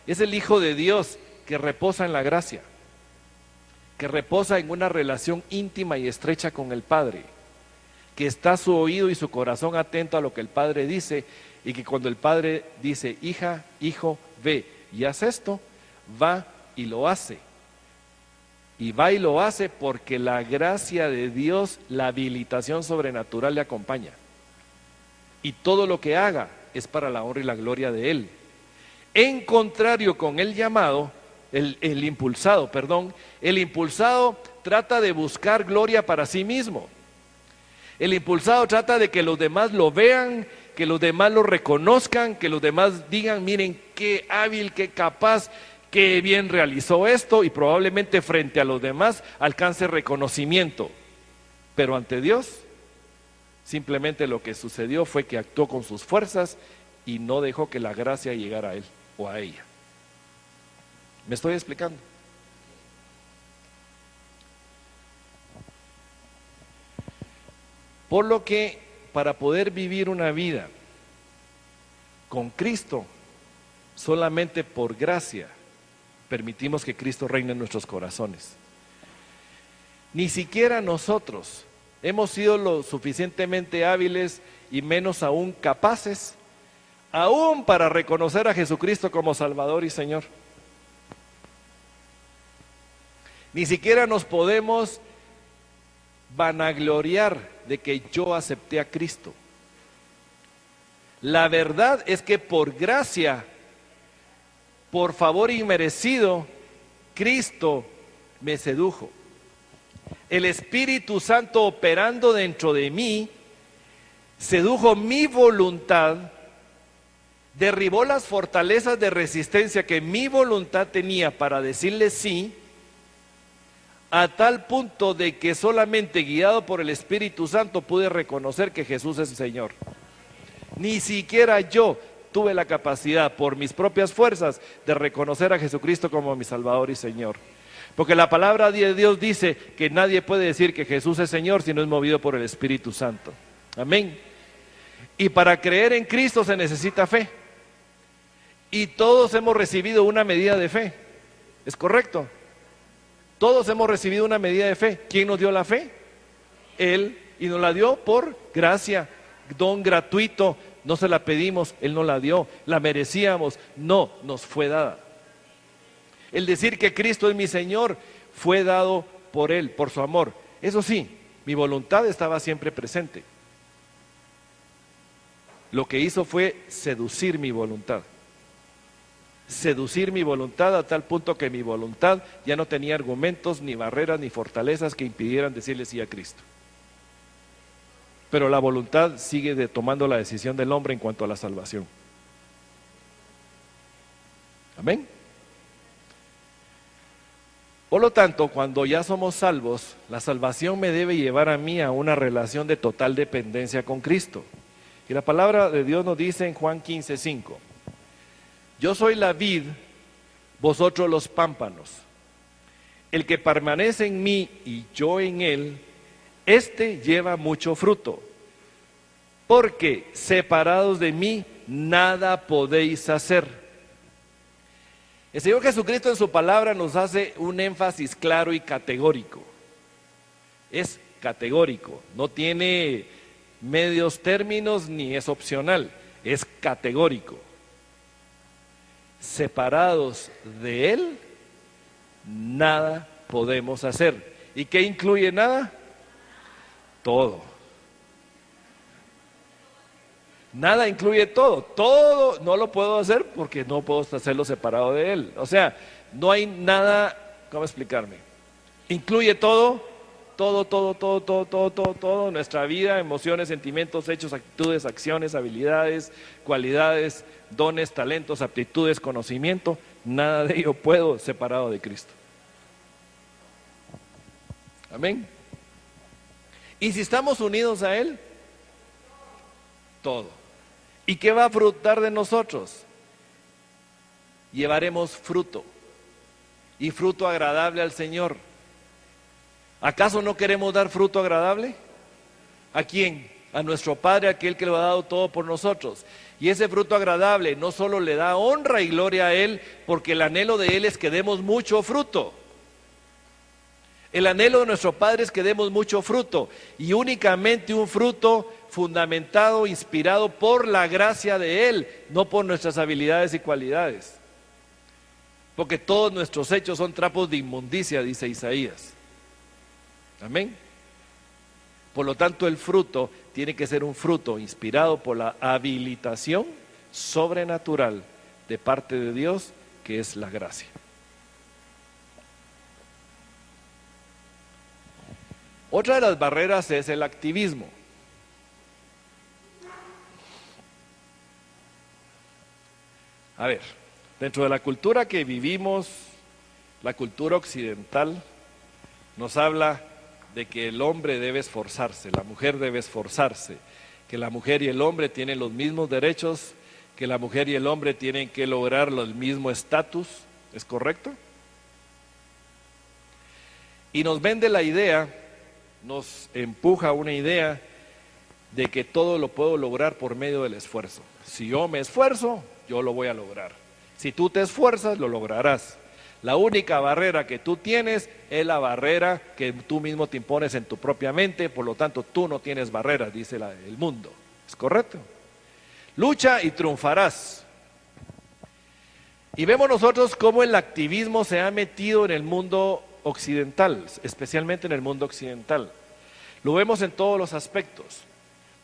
es el Hijo de Dios que reposa en la gracia, que reposa en una relación íntima y estrecha con el Padre, que está su oído y su corazón atento a lo que el Padre dice, y que cuando el Padre dice, hija, hijo, ve y haz esto, va y lo hace. Y va y lo hace porque la gracia de Dios, la habilitación sobrenatural le acompaña. Y todo lo que haga es para la honra y la gloria de Él. En contrario con el llamado, el impulsado trata de buscar gloria para sí mismo. El impulsado trata de que los demás lo vean, que los demás lo reconozcan, que los demás digan, miren qué hábil, qué capaz, qué bien realizó esto, y probablemente frente a los demás alcance reconocimiento. Pero ante Dios, simplemente lo que sucedió fue que actuó con sus fuerzas y no dejó que la gracia llegara a él o a ella. ¿Me estoy explicando? Por lo que para poder vivir una vida con Cristo, solamente por gracia, permitimos que Cristo reine en nuestros corazones. Ni siquiera nosotros hemos sido lo suficientemente hábiles y menos aún capaces, aún para reconocer a Jesucristo como Salvador y Señor. Ni siquiera nos podemos vanagloriar de que yo acepté a Cristo. La verdad es que por gracia, por favor inmerecido, Cristo me sedujo. El Espíritu Santo operando dentro de mí, sedujo mi voluntad, derribó las fortalezas de resistencia que mi voluntad tenía para decirle sí, a tal punto de que solamente guiado por el Espíritu Santo pude reconocer que Jesús es el Señor. Ni siquiera yo tuve la capacidad por mis propias fuerzas de reconocer a Jesucristo como mi Salvador y Señor. Porque la palabra de Dios dice que nadie puede decir que Jesús es Señor si no es movido por el Espíritu Santo. Amén. Y para creer en Cristo se necesita fe. Y todos hemos recibido una medida de fe. ¿Es correcto? Todos hemos recibido una medida de fe. ¿Quién nos dio la fe? Él. Y nos la dio por gracia, don gratuito. No se la pedimos, Él nos la dio. ¿La merecíamos? No, nos fue dada. El decir que Cristo es mi Señor fue dado por Él, por su amor. Eso sí, mi voluntad estaba siempre presente. Lo que hizo fue seducir mi voluntad. Seducir mi voluntad a tal punto que mi voluntad ya no tenía argumentos, ni barreras, ni fortalezas que impidieran decirle sí a Cristo. Pero la voluntad sigue tomando la decisión del hombre en cuanto a la salvación. Amén. Por lo tanto, cuando ya somos salvos, la salvación me debe llevar a mí a una relación de total dependencia con Cristo. Y la palabra de Dios nos dice en Juan 15:5, yo soy la vid, vosotros los pámpanos. El que permanece en mí y yo en él, este lleva mucho fruto, porque separados de mí nada podéis hacer. El Señor Jesucristo en su palabra nos hace un énfasis claro y categórico. Es categórico, no tiene medios términos ni es opcional, es categórico. Separados de Él, nada podemos hacer. ¿Y qué incluye nada? Todo. Nada incluye todo. Todo no lo puedo hacer porque no puedo hacerlo separado de Él. O sea, no hay nada, ¿cómo explicarme? Incluye todo. Todo, nuestra vida, emociones, sentimientos, hechos, actitudes, acciones, habilidades, cualidades, dones, talentos, aptitudes, conocimiento, nada de ello puedo separado de Cristo. Amén. Y si estamos unidos a Él, todo. ¿Y qué va a frutar de nosotros? Llevaremos fruto, y fruto agradable al Señor. ¿Acaso no queremos dar fruto agradable? ¿A quién? A nuestro Padre, aquel que lo ha dado todo por nosotros. Y ese fruto agradable no solo le da honra y gloria a Él, porque el anhelo de Él es que demos mucho fruto. El anhelo de nuestro Padre es que demos mucho fruto, y únicamente un fruto fundamentado, inspirado por la gracia de Él, no por nuestras habilidades y cualidades. Porque todos nuestros hechos son trapos de inmundicia, dice Isaías. Amén. Por lo tanto, el fruto tiene que ser un fruto inspirado por la habilitación sobrenatural de parte de Dios, que es la gracia. Otra de las barreras es el activismo. A ver, dentro de la cultura que vivimos, la cultura occidental, nos habla de que el hombre debe esforzarse, la mujer debe esforzarse, que la mujer y el hombre tienen los mismos derechos, que la mujer y el hombre tienen que lograr el mismo estatus. ¿Es correcto? Y nos vende la idea, nos empuja una idea de que todo lo puedo lograr por medio del esfuerzo. Si yo me esfuerzo, yo lo voy a lograr. Si tú te esfuerzas, lo lograrás. La única barrera que tú tienes es la barrera que tú mismo te impones en tu propia mente, por lo tanto tú no tienes barreras, dice el mundo. ¿Es correcto? Lucha y triunfarás. Y vemos nosotros cómo el activismo se ha metido en el mundo occidental, especialmente en el mundo occidental. Lo vemos en todos los aspectos.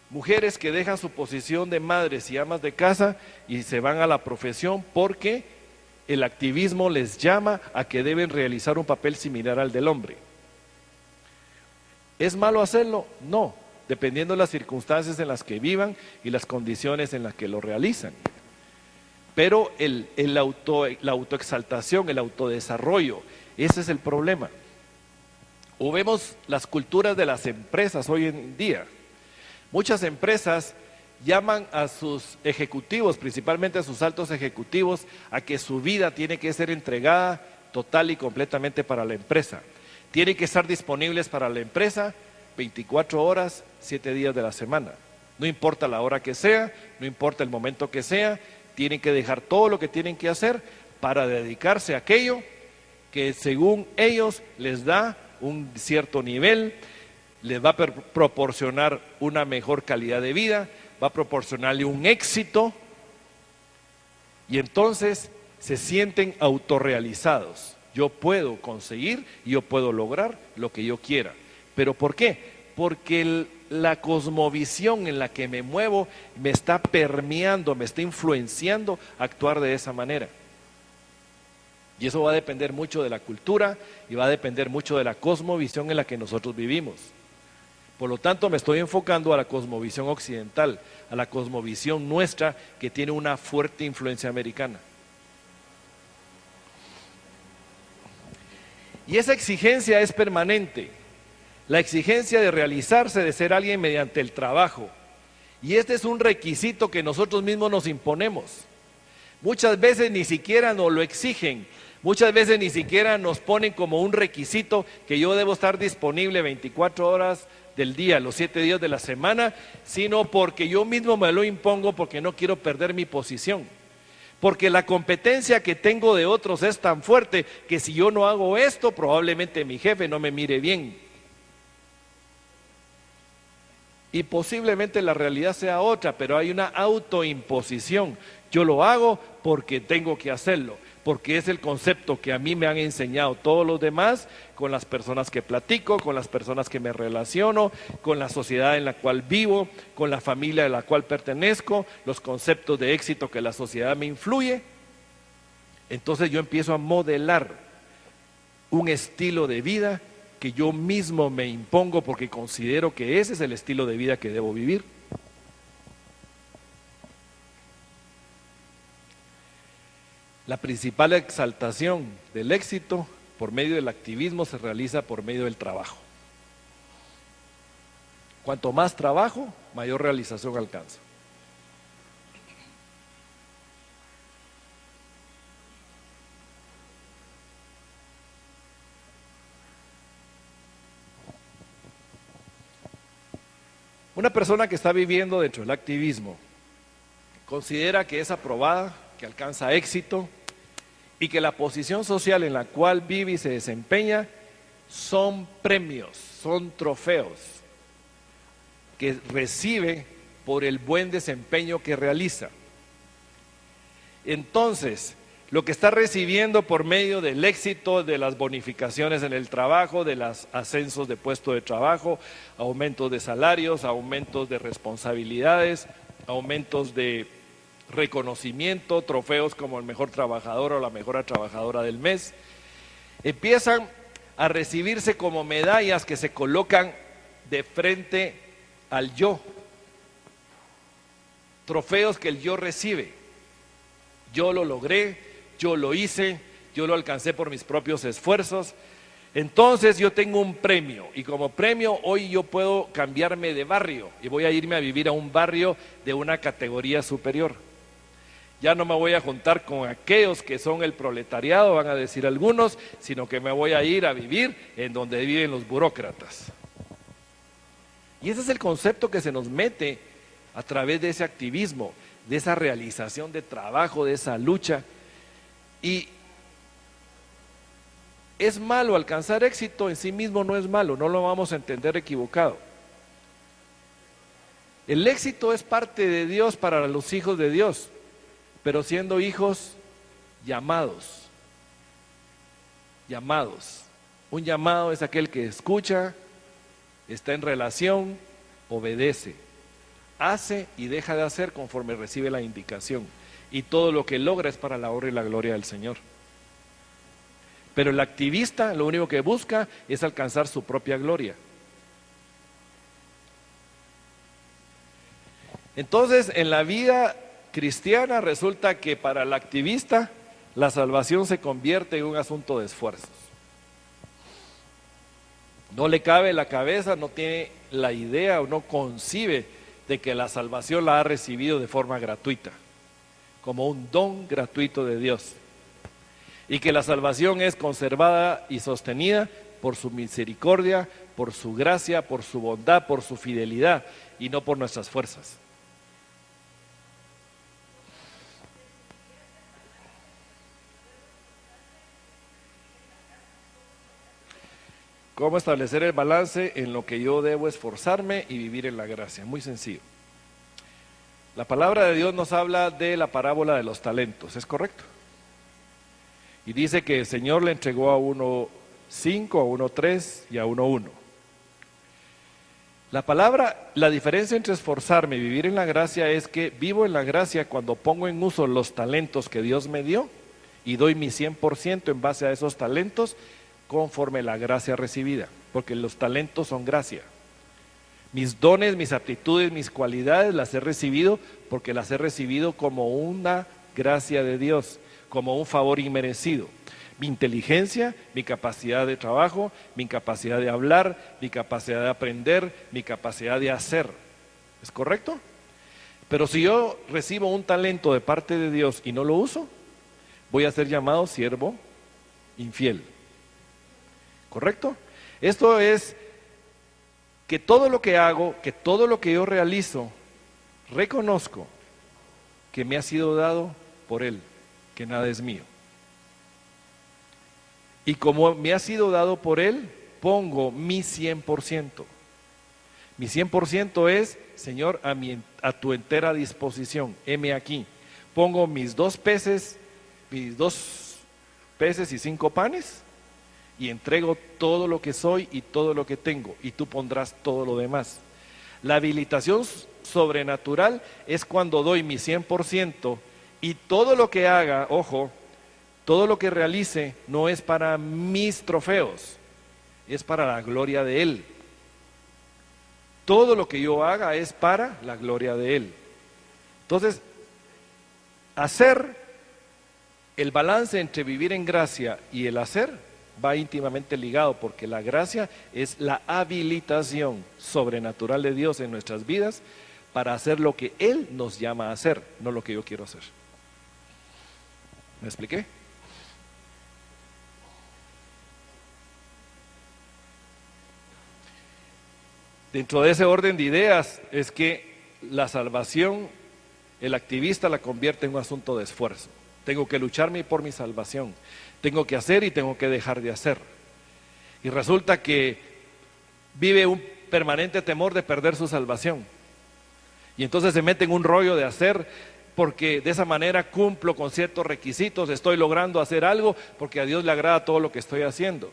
Mujeres que dejan su posición de madres y amas de casa y se van a la profesión porque el activismo les llama a que deben realizar un papel similar al del hombre. ¿Es malo hacerlo? No, dependiendo de las circunstancias en las que vivan y las condiciones en las que lo realizan. Pero la autoexaltación, el autodesarrollo, ese es el problema. O vemos las culturas de las empresas hoy en día. Muchas empresas llaman a sus ejecutivos, principalmente a sus altos ejecutivos, a que su vida tiene que ser entregada total y completamente para la empresa. Tienen que estar disponibles para la empresa 24 horas, 7 días de la semana. No importa la hora que sea, no importa el momento que sea, tienen que dejar todo lo que tienen que hacer para dedicarse a aquello que según ellos les da un cierto nivel, les va a proporcionar una mejor calidad de vida, va a proporcionarle un éxito, y entonces se sienten autorrealizados. Yo puedo conseguir y yo puedo lograr lo que yo quiera. ¿Pero por qué? Porque la cosmovisión en la que me muevo me está permeando, me está influenciando a actuar de esa manera. Y eso va a depender mucho de la cultura y va a depender mucho de la cosmovisión en la que nosotros vivimos. Por lo tanto, me estoy enfocando a la cosmovisión occidental, a la cosmovisión nuestra que tiene una fuerte influencia americana. Y esa exigencia es permanente, la exigencia de realizarse, de ser alguien mediante el trabajo. Y este es un requisito que nosotros mismos nos imponemos. Muchas veces ni siquiera nos lo exigen, muchas veces ni siquiera nos ponen como un requisito que yo debo estar disponible 24 horas del día, los 7 días de la semana, sino porque yo mismo me lo impongo porque no quiero perder mi posición. Porque la competencia que tengo de otros es tan fuerte que si yo no hago esto, probablemente mi jefe no me mire bien. Y posiblemente la realidad sea otra, pero hay una autoimposición. Yo lo hago porque tengo que hacerlo, porque es el concepto que a mí me han enseñado todos los demás, con las personas que platico, con las personas que me relaciono, con la sociedad en la cual vivo, con la familia a la cual pertenezco, los conceptos de éxito que la sociedad me influye. Entonces yo empiezo a modelar un estilo de vida que yo mismo me impongo porque considero que ese es el estilo de vida que debo vivir. La principal exaltación del éxito por medio del activismo se realiza por medio del trabajo. Cuanto más trabajo, mayor realización alcanza. Una persona que está viviendo dentro del activismo considera que es aprobada, que alcanza éxito y que la posición social en la cual vive y se desempeña son premios, son trofeos que recibe por el buen desempeño que realiza. Entonces, lo que está recibiendo por medio del éxito, de las bonificaciones en el trabajo, de los ascensos de puesto de trabajo, aumentos de salarios, aumentos de responsabilidades, aumentos de reconocimiento, trofeos como el mejor trabajador o la mejor trabajadora del mes, empiezan a recibirse como medallas que se colocan de frente al yo, trofeos que el yo recibe. Yo lo logré, yo lo hice, yo lo alcancé por mis propios esfuerzos, entonces yo tengo un premio y como premio hoy yo puedo cambiarme de barrio y voy a irme a vivir a un barrio de una categoría superior. Ya no me voy a juntar con aquellos que son el proletariado, van a decir algunos, sino que me voy a ir a vivir en donde viven los burócratas. Y ese es el concepto que se nos mete a través de ese activismo, de esa realización de trabajo, de esa lucha. Y es malo alcanzar éxito en sí mismo, no es malo, no lo vamos a entender equivocado. El éxito es parte de Dios para los hijos de Dios, pero siendo hijos llamados. Un llamado es aquel que escucha, está en relación, obedece, hace y deja de hacer conforme recibe la indicación. Y todo lo que logra es para la honra y la gloria del Señor. Pero el activista lo único que busca es alcanzar su propia gloria. Entonces, en la vida cristiana resulta que para el activista la salvación se convierte en un asunto de esfuerzos. No le cabe en la cabeza, no tiene la idea o no concibe de que la salvación la ha recibido de forma gratuita, como un don gratuito de Dios. y que la salvación es conservada y sostenida por su misericordia, por su gracia, por su bondad, por su fidelidad y no por nuestras fuerzas. ¿Cómo establecer el balance en lo que yo debo esforzarme y vivir en la gracia? Muy sencillo. La palabra de Dios nos habla de la parábola de los talentos, ¿es correcto? Y dice que el Señor le entregó a uno 5, a uno 3 y a uno 1. La diferencia entre esforzarme y vivir en la gracia es que vivo en la gracia cuando pongo en uso los talentos que Dios me dio y doy mi 100% en base a esos talentos conforme la gracia recibida, porque los talentos son gracia. Mis dones, mis aptitudes, mis cualidades las he recibido porque las he recibido como una gracia de Dios, como un favor inmerecido. Mi inteligencia, mi capacidad de trabajo, mi capacidad de hablar, mi capacidad de aprender, mi capacidad de hacer. ¿Es correcto? Pero si yo recibo un talento de parte de Dios y no lo uso, voy a ser llamado siervo infiel. ¿Correcto? Esto es que todo lo que hago, que todo lo que yo realizo, reconozco que me ha sido dado por Él, que nada es mío. Y como me ha sido dado por Él, pongo mi 100%. Mi 100% es, Señor, a tu entera disposición. Heme aquí. Pongo mis 2 peces y 5 panes y entrego todo lo que soy y todo lo que tengo, y tú pondrás todo lo demás. La habilitación sobrenatural es cuando doy mi 100% y todo lo que haga, ojo, todo lo que realice no es para mis trofeos, es para la gloria de Él. Todo lo que yo haga es para la gloria de Él. Entonces, hacer el balance entre vivir en gracia y el hacer va íntimamente ligado, porque la gracia es la habilitación sobrenatural de Dios en nuestras vidas para hacer lo que Él nos llama a hacer, no lo que yo quiero hacer. ¿Me expliqué? Dentro de ese orden de ideas es que la salvación, el activista la convierte en un asunto de esfuerzo. Tengo que lucharme por mi salvación. Tengo que hacer y tengo que dejar de hacer. Y resulta que vive un permanente temor de perder su salvación. Y entonces se mete en un rollo de hacer, porque de esa manera cumplo con ciertos requisitos, estoy logrando hacer algo, porque a Dios le agrada todo lo que estoy haciendo.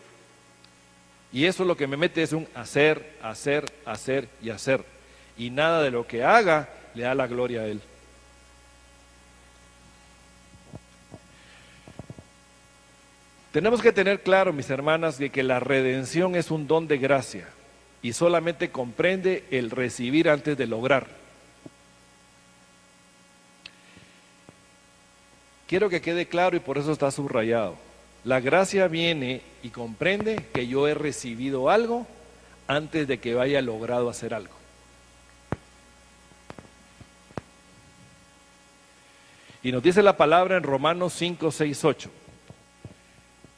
Y eso lo que me mete es un hacer, hacer, hacer y hacer. Y nada de lo que haga le da la gloria a Él. Tenemos que tener claro, mis hermanas, de que la redención es un don de gracia y solamente comprende el recibir antes de lograr. Quiero que quede claro y por eso está subrayado. La gracia viene y comprende que yo he recibido algo antes de que haya logrado hacer algo. Y nos dice la palabra en Romanos 5, 6, 8.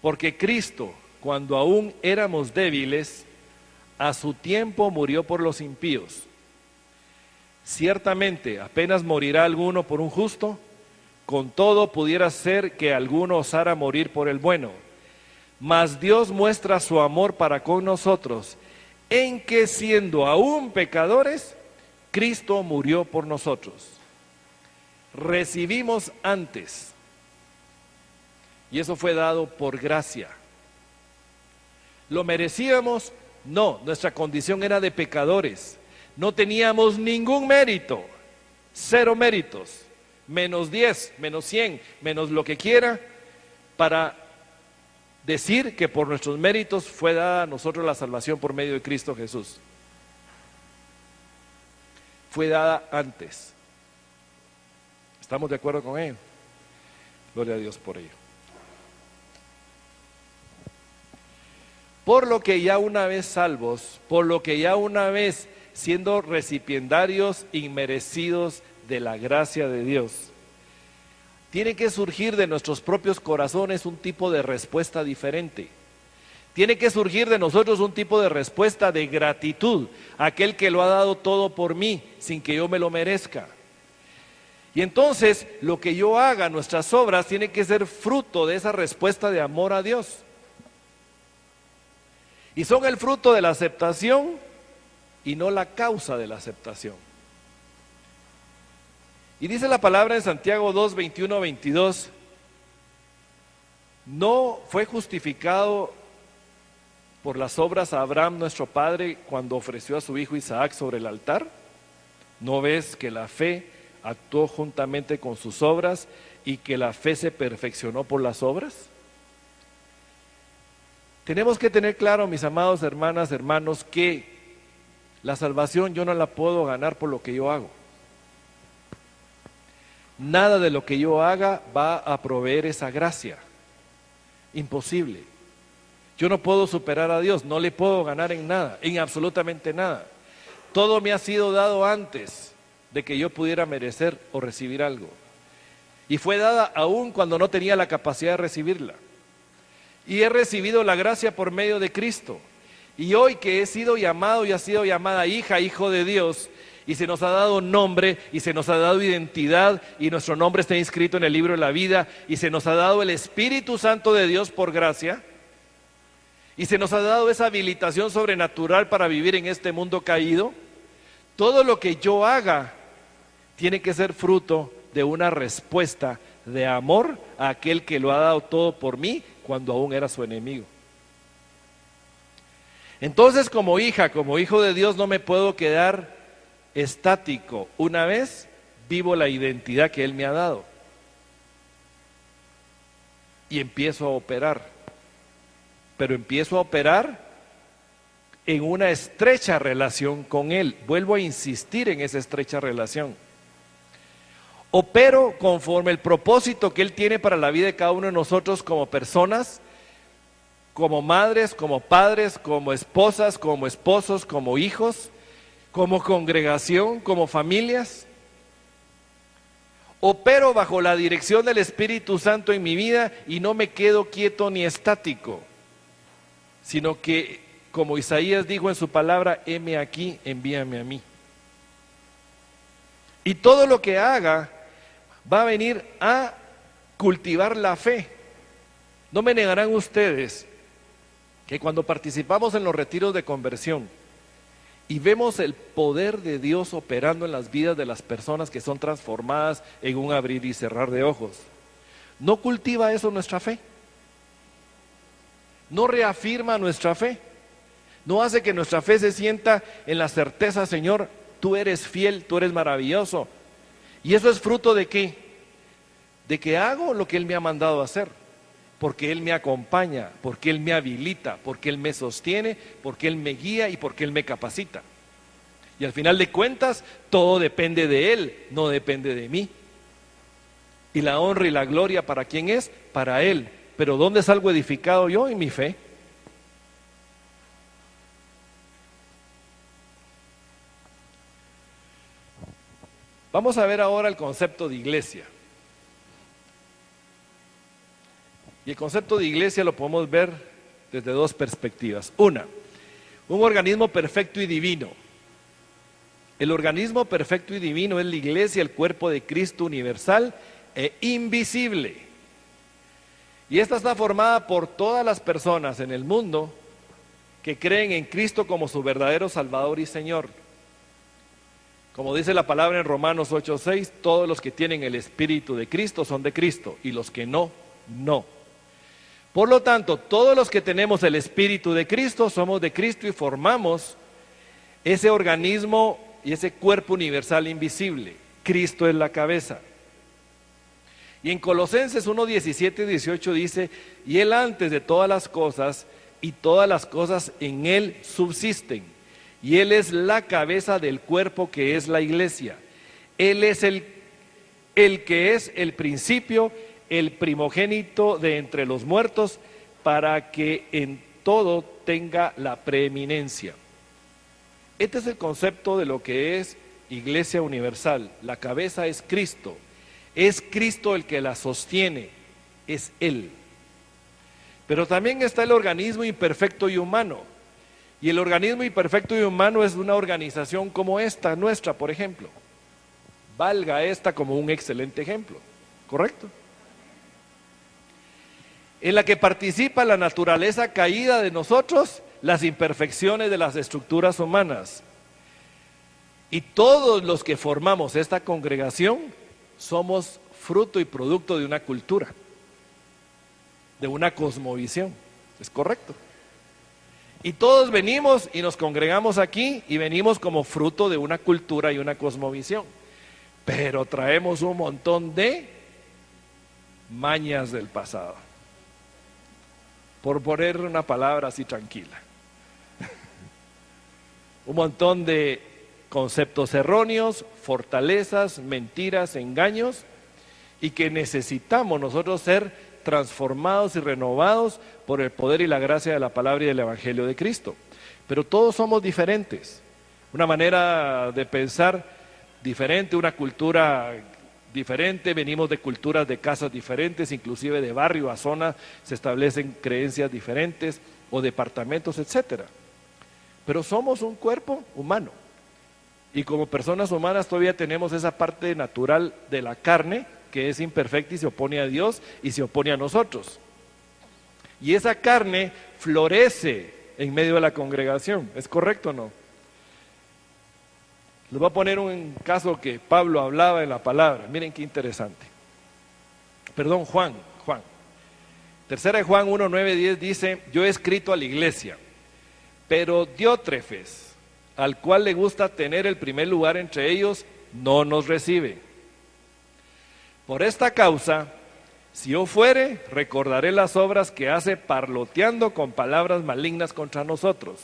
Porque Cristo, cuando aún éramos débiles, a su tiempo murió por los impíos. Ciertamente, apenas morirá alguno por un justo, con todo pudiera ser que alguno osara morir por el bueno. Mas Dios muestra su amor para con nosotros, en que siendo aún pecadores, Cristo murió por nosotros. Recibimos antes. Y eso fue dado por gracia. ¿Lo merecíamos? No, nuestra condición era de pecadores. No teníamos ningún mérito, 0 méritos, menos 10, menos 100, menos lo que quiera, para decir que por nuestros méritos fue dada a nosotros la salvación por medio de Cristo Jesús. Fue dada antes. ¿Estamos de acuerdo con ello? Gloria a Dios por ello. Por lo que ya una vez salvos, por lo que ya una vez siendo recipiendarios inmerecidos de la gracia de Dios, Tiene que surgir de nuestros propios corazones un tipo de respuesta diferente. Tiene que surgir de nosotros un tipo de respuesta de gratitud a aquel que lo ha dado todo por mí, sin que yo me lo merezca. Y entonces, lo que yo haga, nuestras obras, tiene que ser fruto de esa respuesta de amor a Dios. Y son el fruto de la aceptación y no la causa de la aceptación. Y dice la palabra en Santiago 2, 21, 22, ¿no fue justificado por las obras a Abraham nuestro padre cuando ofreció a su hijo Isaac sobre el altar? ¿No ves que la fe actuó juntamente con sus obras y que la fe se perfeccionó por las obras? Tenemos que tener claro, mis amados hermanas, hermanos, que la salvación yo no la puedo ganar por lo que yo hago. Nada de lo que yo haga va a proveer esa gracia. Imposible. Yo no puedo superar a Dios, no le puedo ganar en nada, en absolutamente nada. Todo me ha sido dado antes de que yo pudiera merecer o recibir algo. Y fue dada aún cuando no tenía la capacidad de recibirla. Y he recibido la gracia por medio de Cristo. Y hoy que he sido llamado y ha sido llamada hija, hijo de Dios, y se nos ha dado nombre, y se nos ha dado identidad, y nuestro nombre está inscrito en el libro de la vida, y se nos ha dado el Espíritu Santo de Dios por gracia, y se nos ha dado esa habilitación sobrenatural para vivir en este mundo caído. Todo lo que yo haga tiene que ser fruto de una respuesta de amor a aquel que lo ha dado todo por mí cuando aún era su enemigo. Entonces, como hija, como hijo de Dios, no me puedo quedar estático. Una vez vivo la identidad que Él me ha dado y empiezo a operar, pero empiezo a operar en una estrecha relación con Él. Vuelvo a insistir en esa estrecha relación. Opero conforme el propósito que Él tiene para la vida de cada uno de nosotros como personas, como madres, como padres, como esposas, como esposos, como hijos, como congregación, como familias. Opero bajo la dirección del Espíritu Santo en mi vida y no me quedo quieto ni estático, sino que, como Isaías dijo en su palabra, heme aquí, envíame a mí. Y todo lo que haga va a venir a cultivar la fe. No me negarán ustedes que cuando participamos en los retiros de conversión y vemos el poder de Dios operando en las vidas de las personas que son transformadas en un abrir y cerrar de ojos, ¿no cultiva eso nuestra fe? ¿No reafirma nuestra fe? ¿No hace que nuestra fe se sienta en la certeza, Señor, tú eres fiel, tú eres maravilloso? ¿Y eso es fruto de qué? De que hago lo que Él me ha mandado a hacer, porque Él me acompaña, porque Él me habilita, porque Él me sostiene, porque Él me guía y porque Él me capacita. Y al final de cuentas, todo depende de Él, no depende de mí. Y la honra y la gloria, ¿para quién es? Para Él. Pero ¿dónde salgo edificado yo? En mi fe. Vamos a ver ahora el concepto de iglesia. Y el concepto de iglesia lo podemos ver desde dos perspectivas. Una, un organismo perfecto y divino. El organismo perfecto y divino es la iglesia, el cuerpo de Cristo universal e invisible. Y esta está formada por todas las personas en el mundo que creen en Cristo como su verdadero Salvador y Señor. Como dice la palabra en Romanos 8:6, todos los que tienen el Espíritu de Cristo son de Cristo, y los que no, no. Por lo tanto, todos los que tenemos el Espíritu de Cristo somos de Cristo y formamos ese organismo y ese cuerpo universal invisible. Cristo es la cabeza. Y en Colosenses 1:17 y 18 dice, y Él antes de todas las cosas, y todas las cosas en Él subsisten. Y Él es la cabeza del cuerpo que es la iglesia. Él es el que es el principio, el primogénito de entre los muertos, para que en todo tenga la preeminencia. Este es el concepto de lo que es iglesia universal. La cabeza es Cristo. Es Cristo el que la sostiene, es Él. Pero también está el organismo imperfecto y humano. Y el organismo imperfecto y humano es una organización como esta, nuestra, por ejemplo. Valga esta como un excelente ejemplo, ¿correcto? En la que participa la naturaleza caída de nosotros, las imperfecciones de las estructuras humanas. Y todos los que formamos esta congregación somos fruto y producto de una cultura, de una cosmovisión, ¿es correcto? Y todos venimos y nos congregamos aquí y venimos como fruto de una cultura y una cosmovisión, pero traemos un montón de mañas del pasado, por poner una palabra así tranquila. Un montón de conceptos erróneos, fortalezas, mentiras, engaños, y que necesitamos nosotros ser transformados y renovados por el poder y la gracia de la palabra y del Evangelio de Cristo. Pero todos somos diferentes, una manera de pensar diferente, una cultura diferente, venimos de culturas de casas diferentes, inclusive de barrio a zona se establecen creencias diferentes o departamentos, etcétera. Pero somos un cuerpo humano y como personas humanas todavía tenemos esa parte natural de la carne que es imperfecta y se opone a Dios y se opone a nosotros. Y esa carne florece en medio de la congregación, ¿es correcto o no? Les voy a poner un caso que Pablo hablaba en la palabra, miren qué interesante. Perdón, Juan. Tercera de Juan 1, 9, 10 dice, yo he escrito a la iglesia, pero Diótrefes, al cual le gusta tener el primer lugar entre ellos, no nos recibe. Por esta causa, si yo fuere, recordaré las obras que hace parloteando con palabras malignas contra nosotros.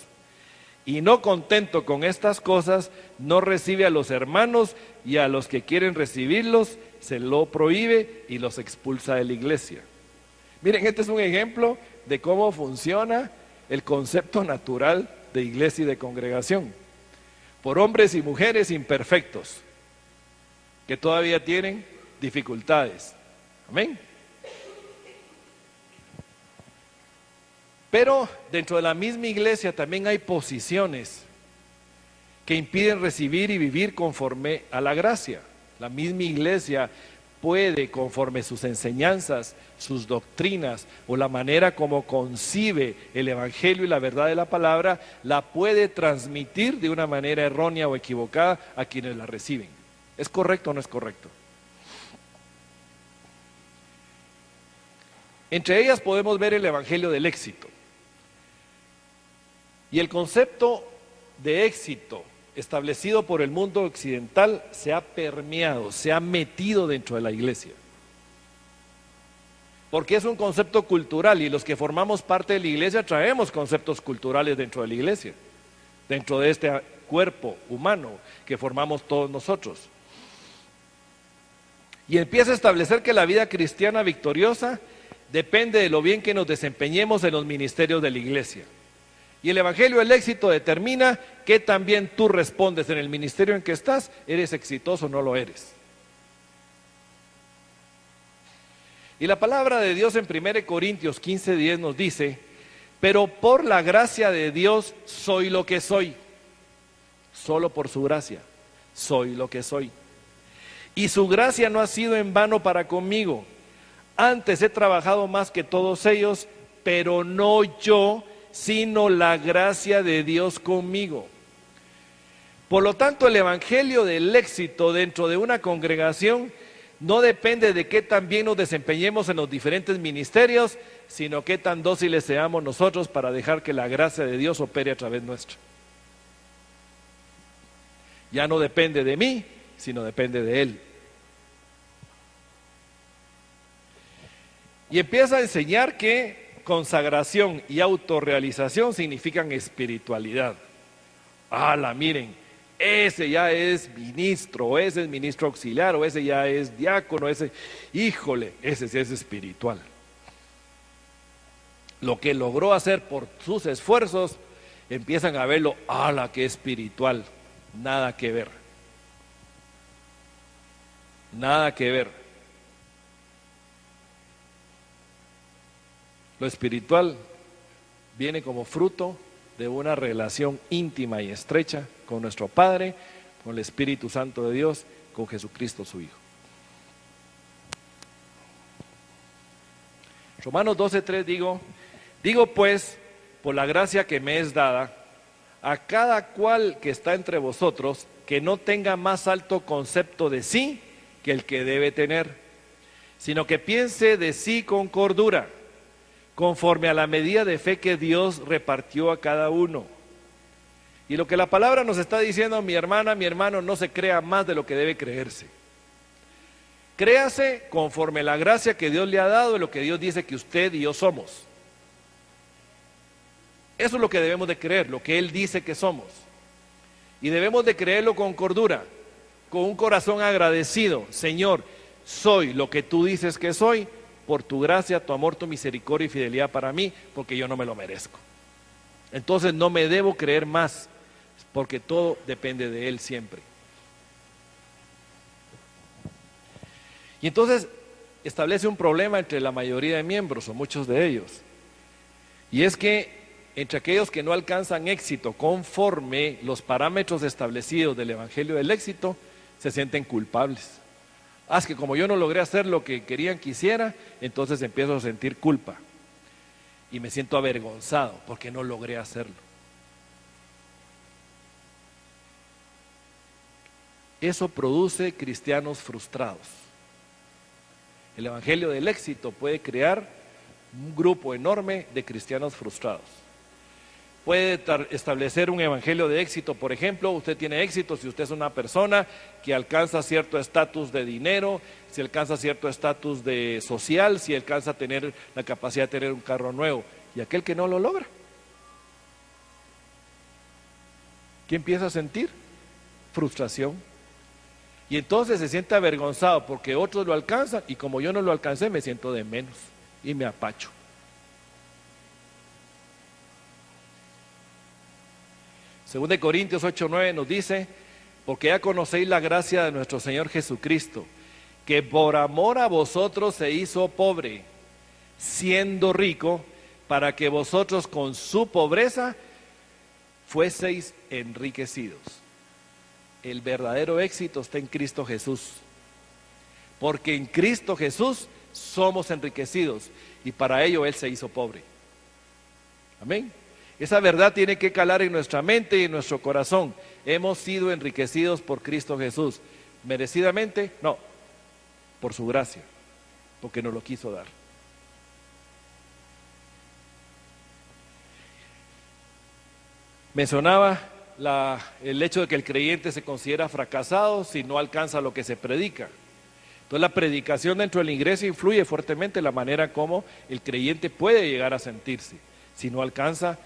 Y no contento con estas cosas, no recibe a los hermanos y a los que quieren recibirlos, se lo prohíbe y los expulsa de la iglesia. Miren, este es un ejemplo de cómo funciona el concepto natural de iglesia y de congregación. Por hombres y mujeres imperfectos, que todavía tienen dificultades. Amén. Pero dentro de la misma iglesia también hay posiciones que impiden recibir y vivir conforme a la gracia. La misma iglesia puede, conforme sus enseñanzas, sus doctrinas o la manera como concibe el evangelio y la verdad de la palabra, la puede transmitir de una manera errónea o equivocada a quienes la reciben. ¿Es correcto o no es correcto? Entre ellas podemos ver el evangelio del éxito. Y el concepto de éxito establecido por el mundo occidental se ha permeado, se ha metido dentro de la iglesia. Porque es un concepto cultural y los que formamos parte de la iglesia traemos conceptos culturales dentro de la iglesia, dentro de este cuerpo humano que formamos todos nosotros. Y empieza a establecer que la vida cristiana victoriosa depende de lo bien que nos desempeñemos en los ministerios de la iglesia. Y el evangelio del éxito determina que también tú respondes en el ministerio en que estás, eres exitoso o no lo eres. Y la palabra de Dios en 1 Corintios 15:10 nos dice, pero por la gracia de Dios soy lo que soy, solo por su gracia soy lo que soy. Y su gracia no ha sido en vano para conmigo, antes he trabajado más que todos ellos, pero no yo, sino la gracia de Dios conmigo. Por lo tanto, el evangelio del éxito dentro de una congregación no depende de qué tan bien nos desempeñemos en los diferentes ministerios, sino qué tan dóciles seamos nosotros para dejar que la gracia de Dios opere a través nuestro. Ya no depende de mí, sino depende de Él. Y empieza a enseñar que consagración y autorrealización significan espiritualidad. Miren, ese ya es ministro, o ese es ministro auxiliar, o ese ya es diácono, ese sí es espiritual. Lo que logró hacer por sus esfuerzos, empiezan a verlo, que espiritual, nada que ver. Nada que ver. Lo espiritual viene como fruto de una relación íntima y estrecha con nuestro Padre, con el Espíritu Santo de Dios, con Jesucristo su Hijo. Romanos 12:3 digo pues, por la gracia que me es dada, a cada cual que está entre vosotros, que no tenga más alto concepto de sí que el que debe tener, sino que piense de sí con cordura, conforme a la medida de fe que Dios repartió a cada uno. Y lo que la palabra nos está diciendo, mi hermana, mi hermano, no se crea más de lo que debe creerse. Créase conforme a la gracia que Dios le ha dado y lo que Dios dice que usted y yo somos. Eso es lo que debemos de creer, lo que Él dice que somos. Y debemos de creerlo con cordura, con un corazón agradecido. Señor, soy lo que tú dices que soy, por tu gracia, tu amor, tu misericordia y fidelidad para mí, porque yo no me lo merezco. Entonces no me debo creer más, porque todo depende de Él siempre. Y entonces establece un problema entre la mayoría de miembros, o muchos de ellos, y es que entre aquellos que no alcanzan éxito conforme los parámetros establecidos del Evangelio del éxito, se sienten culpables. Es que como yo no logré hacer lo que querían que hiciera, entonces empiezo a sentir culpa y me siento avergonzado porque no logré hacerlo. Eso produce cristianos frustrados. El Evangelio del éxito puede crear un grupo enorme de cristianos frustrados. Puede establecer un evangelio de éxito, por ejemplo, usted tiene éxito si usted es una persona que alcanza cierto estatus de dinero, si alcanza cierto estatus de social, si alcanza a tener la capacidad de tener un carro nuevo, y aquel que no lo logra, ¿qué empieza a sentir? Frustración. Y entonces se siente avergonzado porque otros lo alcanzan y como yo no lo alcancé me siento de menos y me apacho. Según de Corintios 8:9 nos dice, porque ya conocéis la gracia de nuestro Señor Jesucristo, que por amor a vosotros se hizo pobre, siendo rico, para que vosotros con su pobreza fueseis enriquecidos. El verdadero éxito está en Cristo Jesús, porque en Cristo Jesús somos enriquecidos y para ello Él se hizo pobre. Amén. Esa verdad tiene que calar en nuestra mente y en nuestro corazón. Hemos sido enriquecidos por Cristo Jesús. ¿Merecidamente? No, por su gracia, porque nos lo quiso dar. Mencionaba el hecho de que el creyente se considera fracasado si no alcanza lo que se predica. Entonces la predicación dentro de la iglesia influye fuertemente en la manera como el creyente puede llegar a sentirse si no alcanza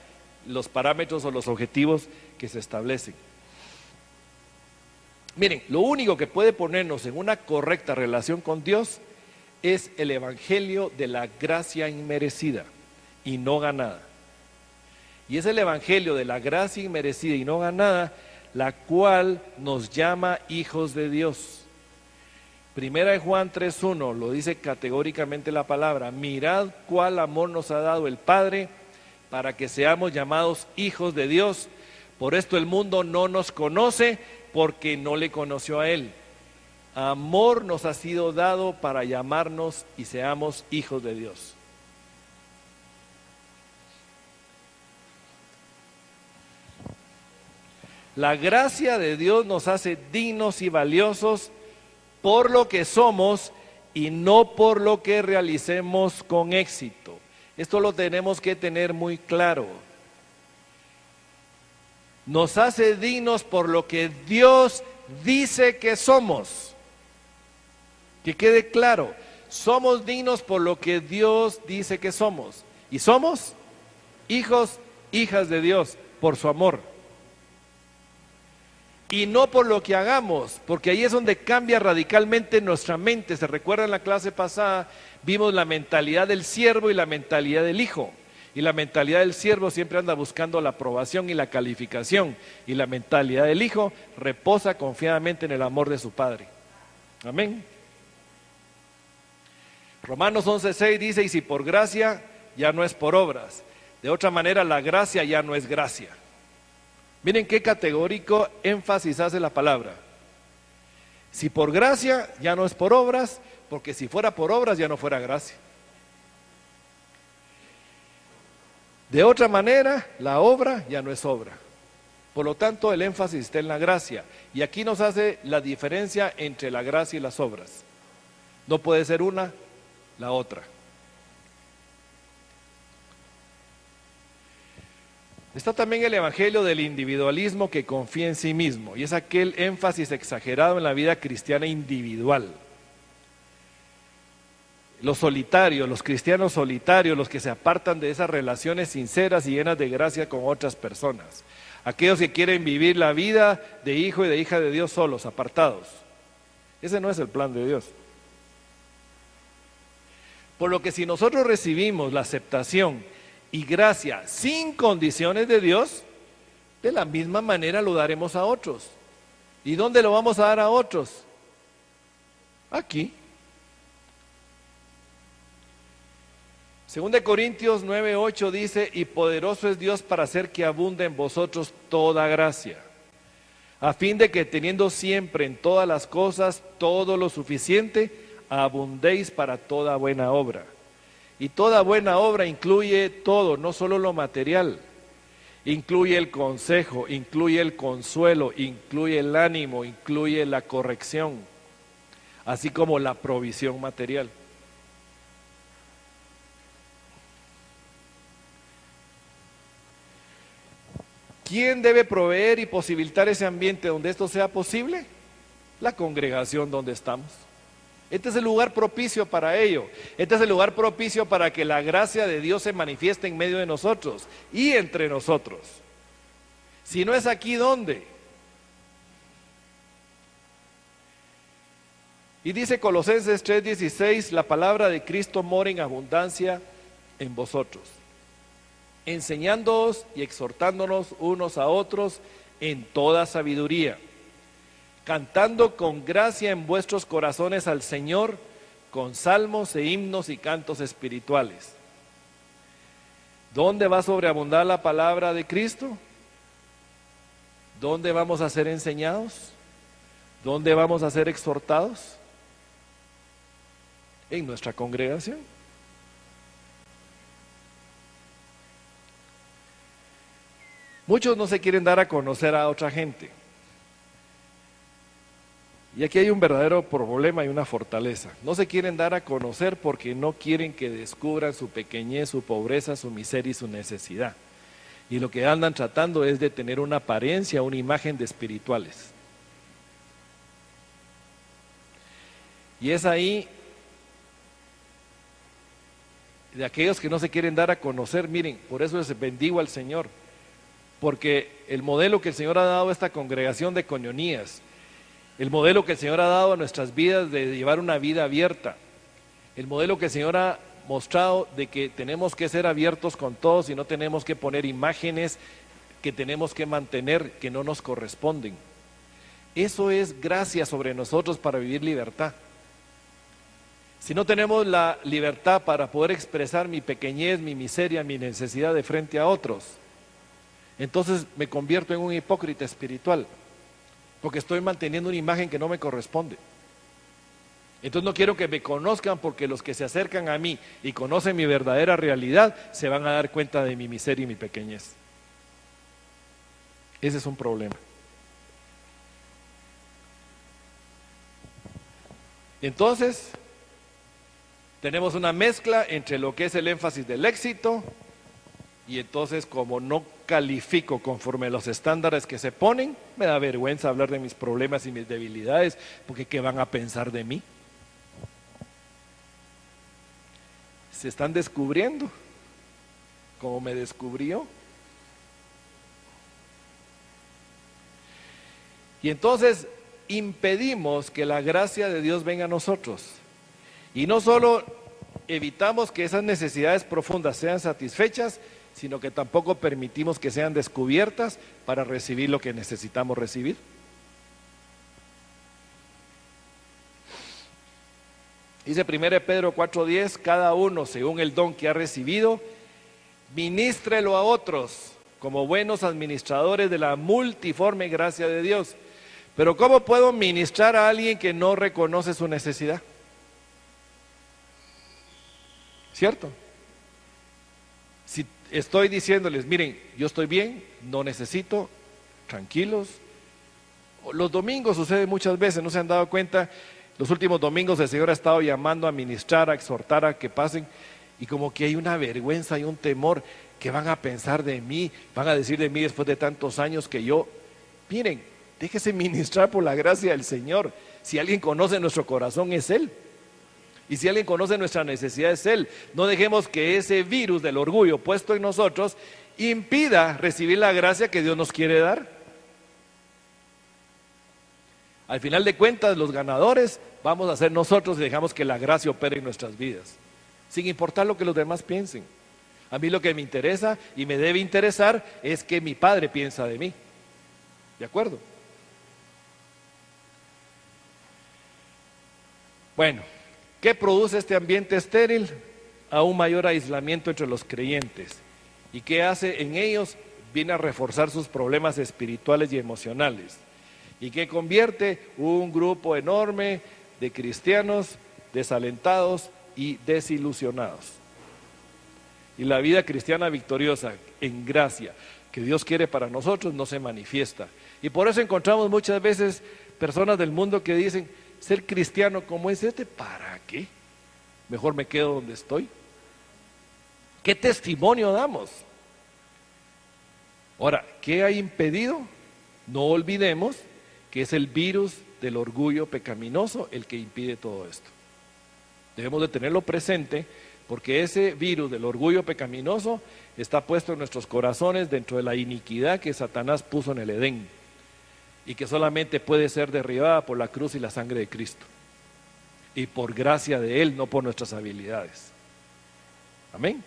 los parámetros o los objetivos que se establecen. Miren, lo único que puede ponernos en una correcta relación con Dios es el evangelio de la gracia inmerecida y no ganada. Y es el evangelio de la gracia inmerecida y no ganada, la cual nos llama hijos de Dios. Primera de Juan 3:1 lo dice categóricamente la palabra: mirad cuál amor nos ha dado el Padre para que seamos llamados hijos de Dios. Por esto el mundo no nos conoce, porque no le conoció a Él. Amor nos ha sido dado para llamarnos y seamos hijos de Dios. La gracia de Dios nos hace dignos y valiosos por lo que somos y no por lo que realicemos con éxito. Esto lo tenemos que tener muy claro. Nos hace dignos por lo que Dios dice que somos. Que quede claro, somos dignos por lo que Dios dice que somos. Y somos hijos, hijas de Dios, por su amor. Y no por lo que hagamos, porque ahí es donde cambia radicalmente nuestra mente. Se recuerda en la clase pasada, vimos la mentalidad del siervo y la mentalidad del hijo. Y la mentalidad del siervo siempre anda buscando la aprobación y la calificación. Y la mentalidad del hijo reposa confiadamente en el amor de su padre. Amén. Romanos 11:6 dice, y si por gracia ya no es por obras. De otra manera, la gracia ya no es gracia. Miren qué categórico énfasis hace la palabra. Si por gracia, ya no es por obras, porque si fuera por obras, ya no fuera gracia. De otra manera, la obra ya no es obra. Por lo tanto, el énfasis está en la gracia. Y aquí nos hace la diferencia entre la gracia y las obras. No puede ser una, la otra. Está también el evangelio del individualismo que confía en sí mismo, y es aquel énfasis exagerado en la vida cristiana individual. Los solitarios, los cristianos solitarios, los que se apartan de esas relaciones sinceras y llenas de gracia con otras personas. Aquellos que quieren vivir la vida de hijo y de hija de Dios solos, apartados. Ese no es el plan de Dios. Por lo que si nosotros recibimos la aceptación y gracia sin condiciones de Dios, de la misma manera lo daremos a otros. ¿Y dónde lo vamos a dar a otros? Aquí. 2 Corintios 9:8 dice, y poderoso es Dios para hacer que abunde en vosotros toda gracia, a fin de que teniendo siempre en todas las cosas todo lo suficiente, abundéis para toda buena obra. Y toda buena obra incluye todo, no solo lo material. Incluye el consejo, incluye el consuelo, incluye el ánimo, incluye la corrección, así como la provisión material. ¿Quién debe proveer y posibilitar ese ambiente donde esto sea posible? La congregación donde estamos. Este es el lugar propicio para ello. Este es el lugar propicio para que la gracia de Dios se manifieste en medio de nosotros y entre nosotros. Si no es aquí, ¿dónde? Y dice Colosenses 3:16, la palabra de Cristo mora en abundancia en vosotros, enseñándoos y exhortándonos unos a otros en toda sabiduría, cantando con gracia en vuestros corazones al Señor, con salmos e himnos y cantos espirituales. ¿Dónde va a sobreabundar la palabra de Cristo? ¿Dónde vamos a ser enseñados? ¿Dónde vamos a ser exhortados? En nuestra congregación. Muchos no se quieren dar a conocer a otra gente. Y aquí hay un verdadero problema y una fortaleza. No se quieren dar a conocer porque no quieren que descubran su pequeñez, su pobreza, su miseria y su necesidad. Y lo que andan tratando es de tener una apariencia, una imagen de espirituales. Y es ahí, de aquellos que no se quieren dar a conocer, miren, por eso les bendigo al Señor. Porque el modelo que el Señor ha dado a esta congregación de Coñonías, el modelo que el Señor ha dado a nuestras vidas de llevar una vida abierta, el modelo que el Señor ha mostrado de que tenemos que ser abiertos con todos y no tenemos que poner imágenes que tenemos que mantener que no nos corresponden. Eso es gracia sobre nosotros para vivir libertad. Si no tenemos la libertad para poder expresar mi pequeñez, mi miseria, mi necesidad de frente a otros, entonces me convierto en un hipócrita espiritual, porque estoy manteniendo una imagen que no me corresponde. Entonces no quiero que me conozcan, porque los que se acercan a mí y conocen mi verdadera realidad se van a dar cuenta de mi miseria y mi pequeñez. Ese es un problema. Entonces, tenemos una mezcla entre lo que es el énfasis del éxito, y entonces como no califico conforme a los estándares que se ponen, me da vergüenza hablar de mis problemas y mis debilidades, porque ¿qué van a pensar de mí? Se están descubriendo, como me descubrió. Y entonces impedimos que la gracia de Dios venga a nosotros. Y no solo evitamos que esas necesidades profundas sean satisfechas, sino que tampoco permitimos que sean descubiertas para recibir lo que necesitamos recibir. Dice 1 Pedro 4:10, cada uno según el don que ha recibido, ministrelo a otros como buenos administradores de la multiforme gracia de Dios. Pero ¿cómo puedo ministrar a alguien que no reconoce su necesidad? ¿Cierto? Si estoy diciéndoles, miren, yo estoy bien, no necesito, tranquilos. Los domingos sucede muchas veces, ¿no se han dado cuenta? Los últimos domingos el Señor ha estado llamando a ministrar, a exhortar a que pasen, y como que hay una vergüenza y un temor. ¿Qué van a pensar de mí? ¿Van a decir de mí después de tantos años que yo? Miren, déjese ministrar por la gracia del Señor. Si alguien conoce nuestro corazón es Él. Y si alguien conoce nuestra necesidad es Él. No dejemos que ese virus del orgullo puesto en nosotros impida recibir la gracia que Dios nos quiere dar. Al final de cuentas, los ganadores vamos a ser nosotros y dejamos que la gracia opere en nuestras vidas, sin importar lo que los demás piensen. A mí lo que me interesa y me debe interesar es que mi Padre piensa de mí. ¿De acuerdo? Bueno, ¿qué produce este ambiente estéril? Aún mayor aislamiento entre los creyentes. ¿Y qué hace en ellos? Viene a reforzar sus problemas espirituales y emocionales. ¿Y qué convierte? Un grupo enorme de cristianos desalentados y desilusionados. Y la vida cristiana victoriosa, en gracia, que Dios quiere para nosotros, no se manifiesta. Y por eso encontramos muchas veces personas del mundo que dicen, ser cristiano como es este, ¿para qué? Mejor me quedo donde estoy. ¿Qué testimonio damos? Ahora, ¿qué ha impedido? No olvidemos que es el virus del orgullo pecaminoso el que impide todo esto. Debemos de tenerlo presente, porque ese virus del orgullo pecaminoso está puesto en nuestros corazones dentro de la iniquidad que Satanás puso en el Edén y que solamente puede ser derribada por la cruz y la sangre de Cristo y por gracia de Él, no por nuestras habilidades. Amén.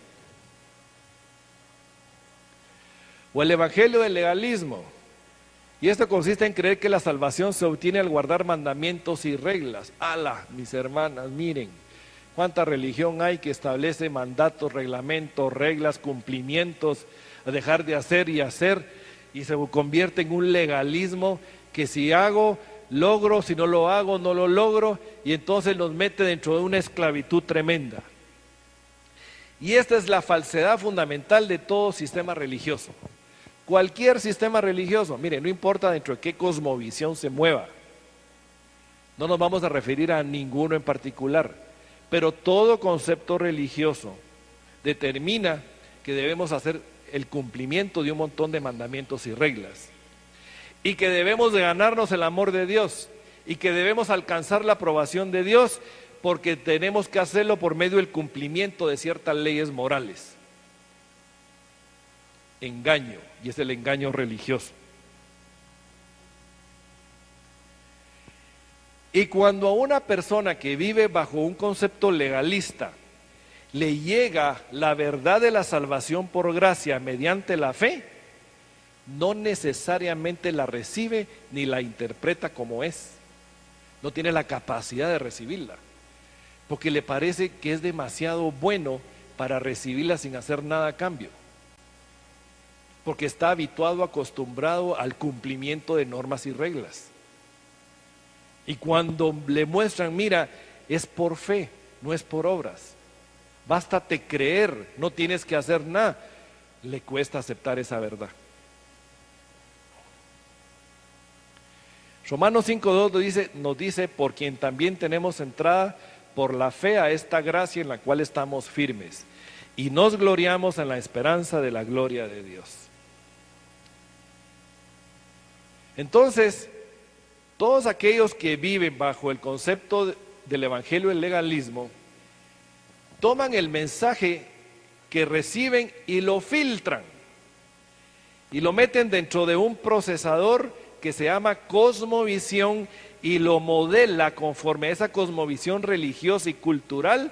O el evangelio del legalismo, y esto consiste en creer que la salvación se obtiene al guardar mandamientos y reglas. ¡Hala, mis hermanas, miren! ¿Cuánta religión hay que establece mandatos, reglamentos, reglas, cumplimientos, a dejar de hacer y hacer, y se convierte en un legalismo que si hago, logro, si no lo hago, no lo logro, y entonces nos mete dentro de una esclavitud tremenda. Y esta es la falsedad fundamental de todo sistema religioso. Cualquier sistema religioso, mire, no importa dentro de qué cosmovisión se mueva, no nos vamos a referir a ninguno en particular, pero todo concepto religioso determina que debemos hacer el cumplimiento de un montón de mandamientos y reglas, y que debemos de ganarnos el amor de Dios, y que debemos alcanzar la aprobación de Dios, porque tenemos que hacerlo por medio del cumplimiento de ciertas leyes morales. Engaño, y es el engaño religioso. Y cuando a una persona que vive bajo un concepto legalista le llega la verdad de la salvación por gracia mediante la fe, no necesariamente la recibe ni la interpreta como es. No tiene la capacidad de recibirla, porque le parece que es demasiado bueno para recibirla sin hacer nada a cambio, porque está habituado, acostumbrado al cumplimiento de normas y reglas. Y cuando le muestran, mira, es por fe, no es por obras, bástate creer, no tienes que hacer nada, le cuesta aceptar esa verdad. Romanos 5:2 nos dice, por quien también tenemos entrada por la fe a esta gracia en la cual estamos firmes, y nos gloriamos en la esperanza de la gloria de Dios. Entonces, todos aquellos que viven bajo el concepto del evangelio del legalismo, toman el mensaje que reciben y lo filtran, y lo meten dentro de un procesador que se llama cosmovisión, y lo modela conforme a esa cosmovisión religiosa y cultural,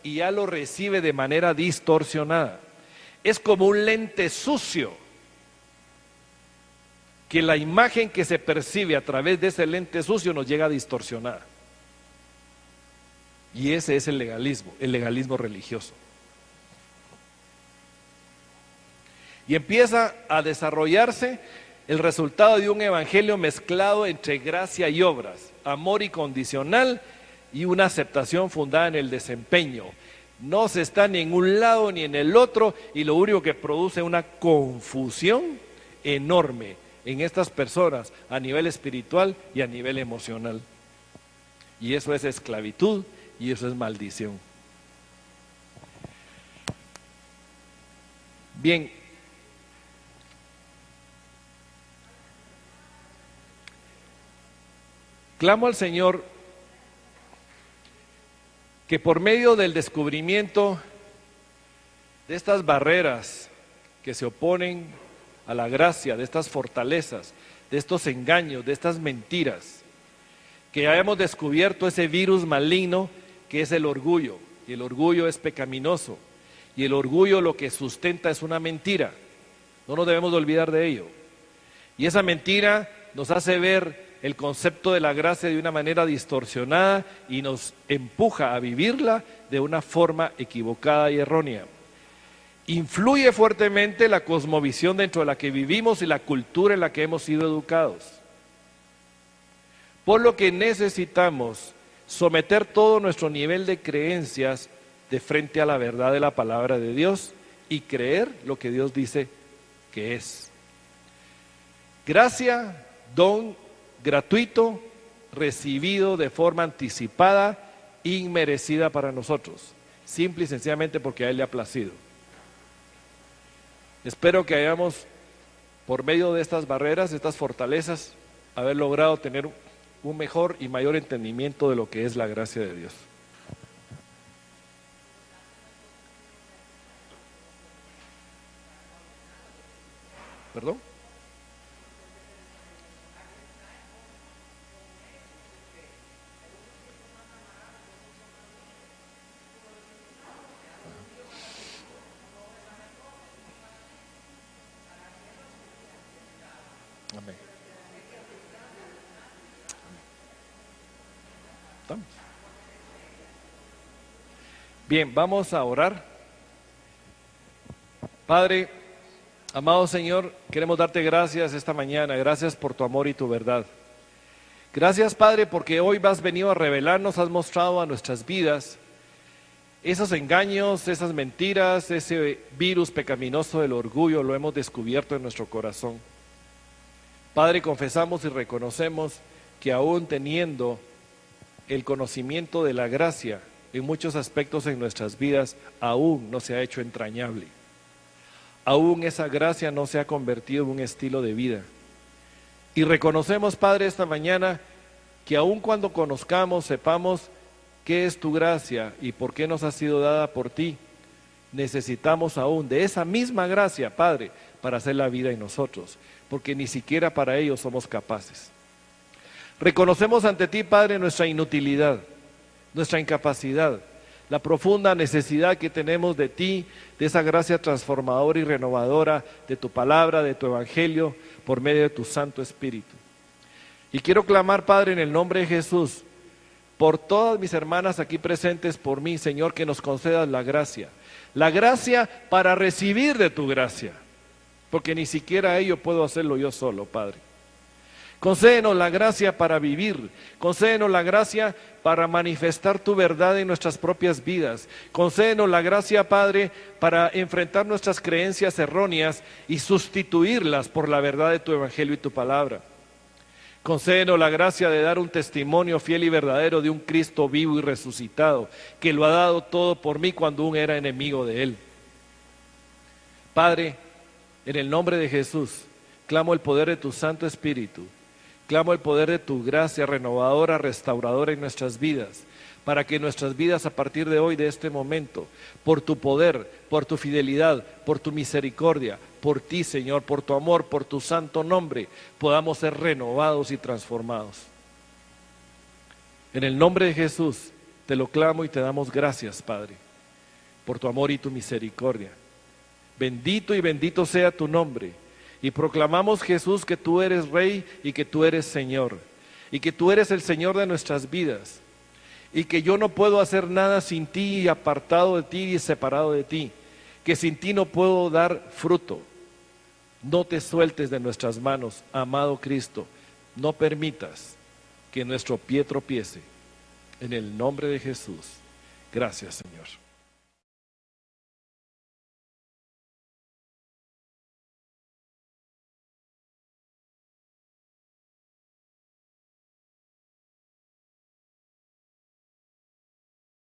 y ya lo recibe de manera distorsionada. Es como un lente sucio, que la imagen que se percibe a través de ese lente sucio nos llega distorsionada. Y ese es el legalismo religioso. Y empieza a desarrollarse el resultado de un evangelio mezclado entre gracia y obras, amor incondicional y una aceptación fundada en el desempeño. No se está ni en un lado ni en el otro, y lo único que produce una confusión enorme en estas personas a nivel espiritual y a nivel emocional. Y eso es esclavitud y eso es maldición. Bien, clamo al Señor que por medio del descubrimiento de estas barreras que se oponen a la gracia, de estas fortalezas, de estos engaños, de estas mentiras, que hayamos descubierto ese virus maligno que es el orgullo, y el orgullo es pecaminoso, y el orgullo lo que sustenta es una mentira, no nos debemos de olvidar de ello, y esa mentira nos hace ver el concepto de la gracia de una manera distorsionada y nos empuja a vivirla de una forma equivocada y errónea. Influye fuertemente la cosmovisión dentro de la que vivimos y la cultura en la que hemos sido educados. Por lo que necesitamos someter todo nuestro nivel de creencias de frente a la verdad de la palabra de Dios y creer lo que Dios dice que es. Gracia, don gratuito, recibido de forma anticipada, inmerecida para nosotros, simple y sencillamente porque a Él le ha placido. Espero que hayamos, por medio de estas barreras, estas fortalezas, haber logrado tener un mejor y mayor entendimiento de lo que es la gracia de Dios. ¿Perdón? Amén. ¿Estamos? Bien, vamos a orar. Padre, amado Señor, queremos darte gracias esta mañana, gracias por tu amor y tu verdad. Gracias, Padre, porque hoy has venido a revelarnos, has mostrado a nuestras vidas esos engaños, esas mentiras, ese virus pecaminoso del orgullo, lo hemos descubierto en nuestro corazón. Padre, confesamos y reconocemos que aún teniendo el conocimiento de la gracia en muchos aspectos en nuestras vidas, aún no se ha hecho entrañable. Aún esa gracia no se ha convertido en un estilo de vida. Y reconocemos, Padre, esta mañana que aún cuando conozcamos, sepamos qué es tu gracia y por qué nos ha sido dada por ti, necesitamos aún de esa misma gracia, Padre, para hacer la vida en nosotros, porque ni siquiera para ello somos capaces. Reconocemos ante ti, Padre, nuestra inutilidad, nuestra incapacidad, la profunda necesidad que tenemos de ti, de esa gracia transformadora y renovadora de tu palabra, de tu evangelio, por medio de tu Santo Espíritu. Y quiero clamar, Padre, en el nombre de Jesús, por todas mis hermanas aquí presentes, por mí, Señor, que nos concedas la gracia para recibir de tu gracia, porque ni siquiera ello puedo hacerlo yo solo, Padre. Concédenos la gracia para vivir, concédenos la gracia para manifestar tu verdad en nuestras propias vidas, concédenos la gracia, Padre, para enfrentar nuestras creencias erróneas y sustituirlas por la verdad de tu evangelio y tu palabra. Concédenos la gracia de dar un testimonio fiel y verdadero de un Cristo vivo y resucitado, que lo ha dado todo por mí cuando aún era enemigo de Él. Padre, en el nombre de Jesús, clamo el poder de tu Santo Espíritu, clamo el poder de tu gracia renovadora, restauradora en nuestras vidas, para que nuestras vidas a partir de hoy, de este momento, por tu poder, por tu fidelidad, por tu misericordia, por ti, Señor, por tu amor, por tu santo nombre, podamos ser renovados y transformados. En el nombre de Jesús, te lo clamo y te damos gracias, Padre, por tu amor y tu misericordia. Bendito y bendito sea tu nombre. Y proclamamos, Jesús, que tú eres Rey y que tú eres Señor. Y que tú eres el Señor de nuestras vidas. y que yo no puedo hacer nada sin ti, apartado de ti y separado de ti, que sin ti no puedo dar fruto. No te sueltes de nuestras manos, amado Cristo, no permitas que nuestro pie tropiece. En el nombre de Jesús, gracias, Señor.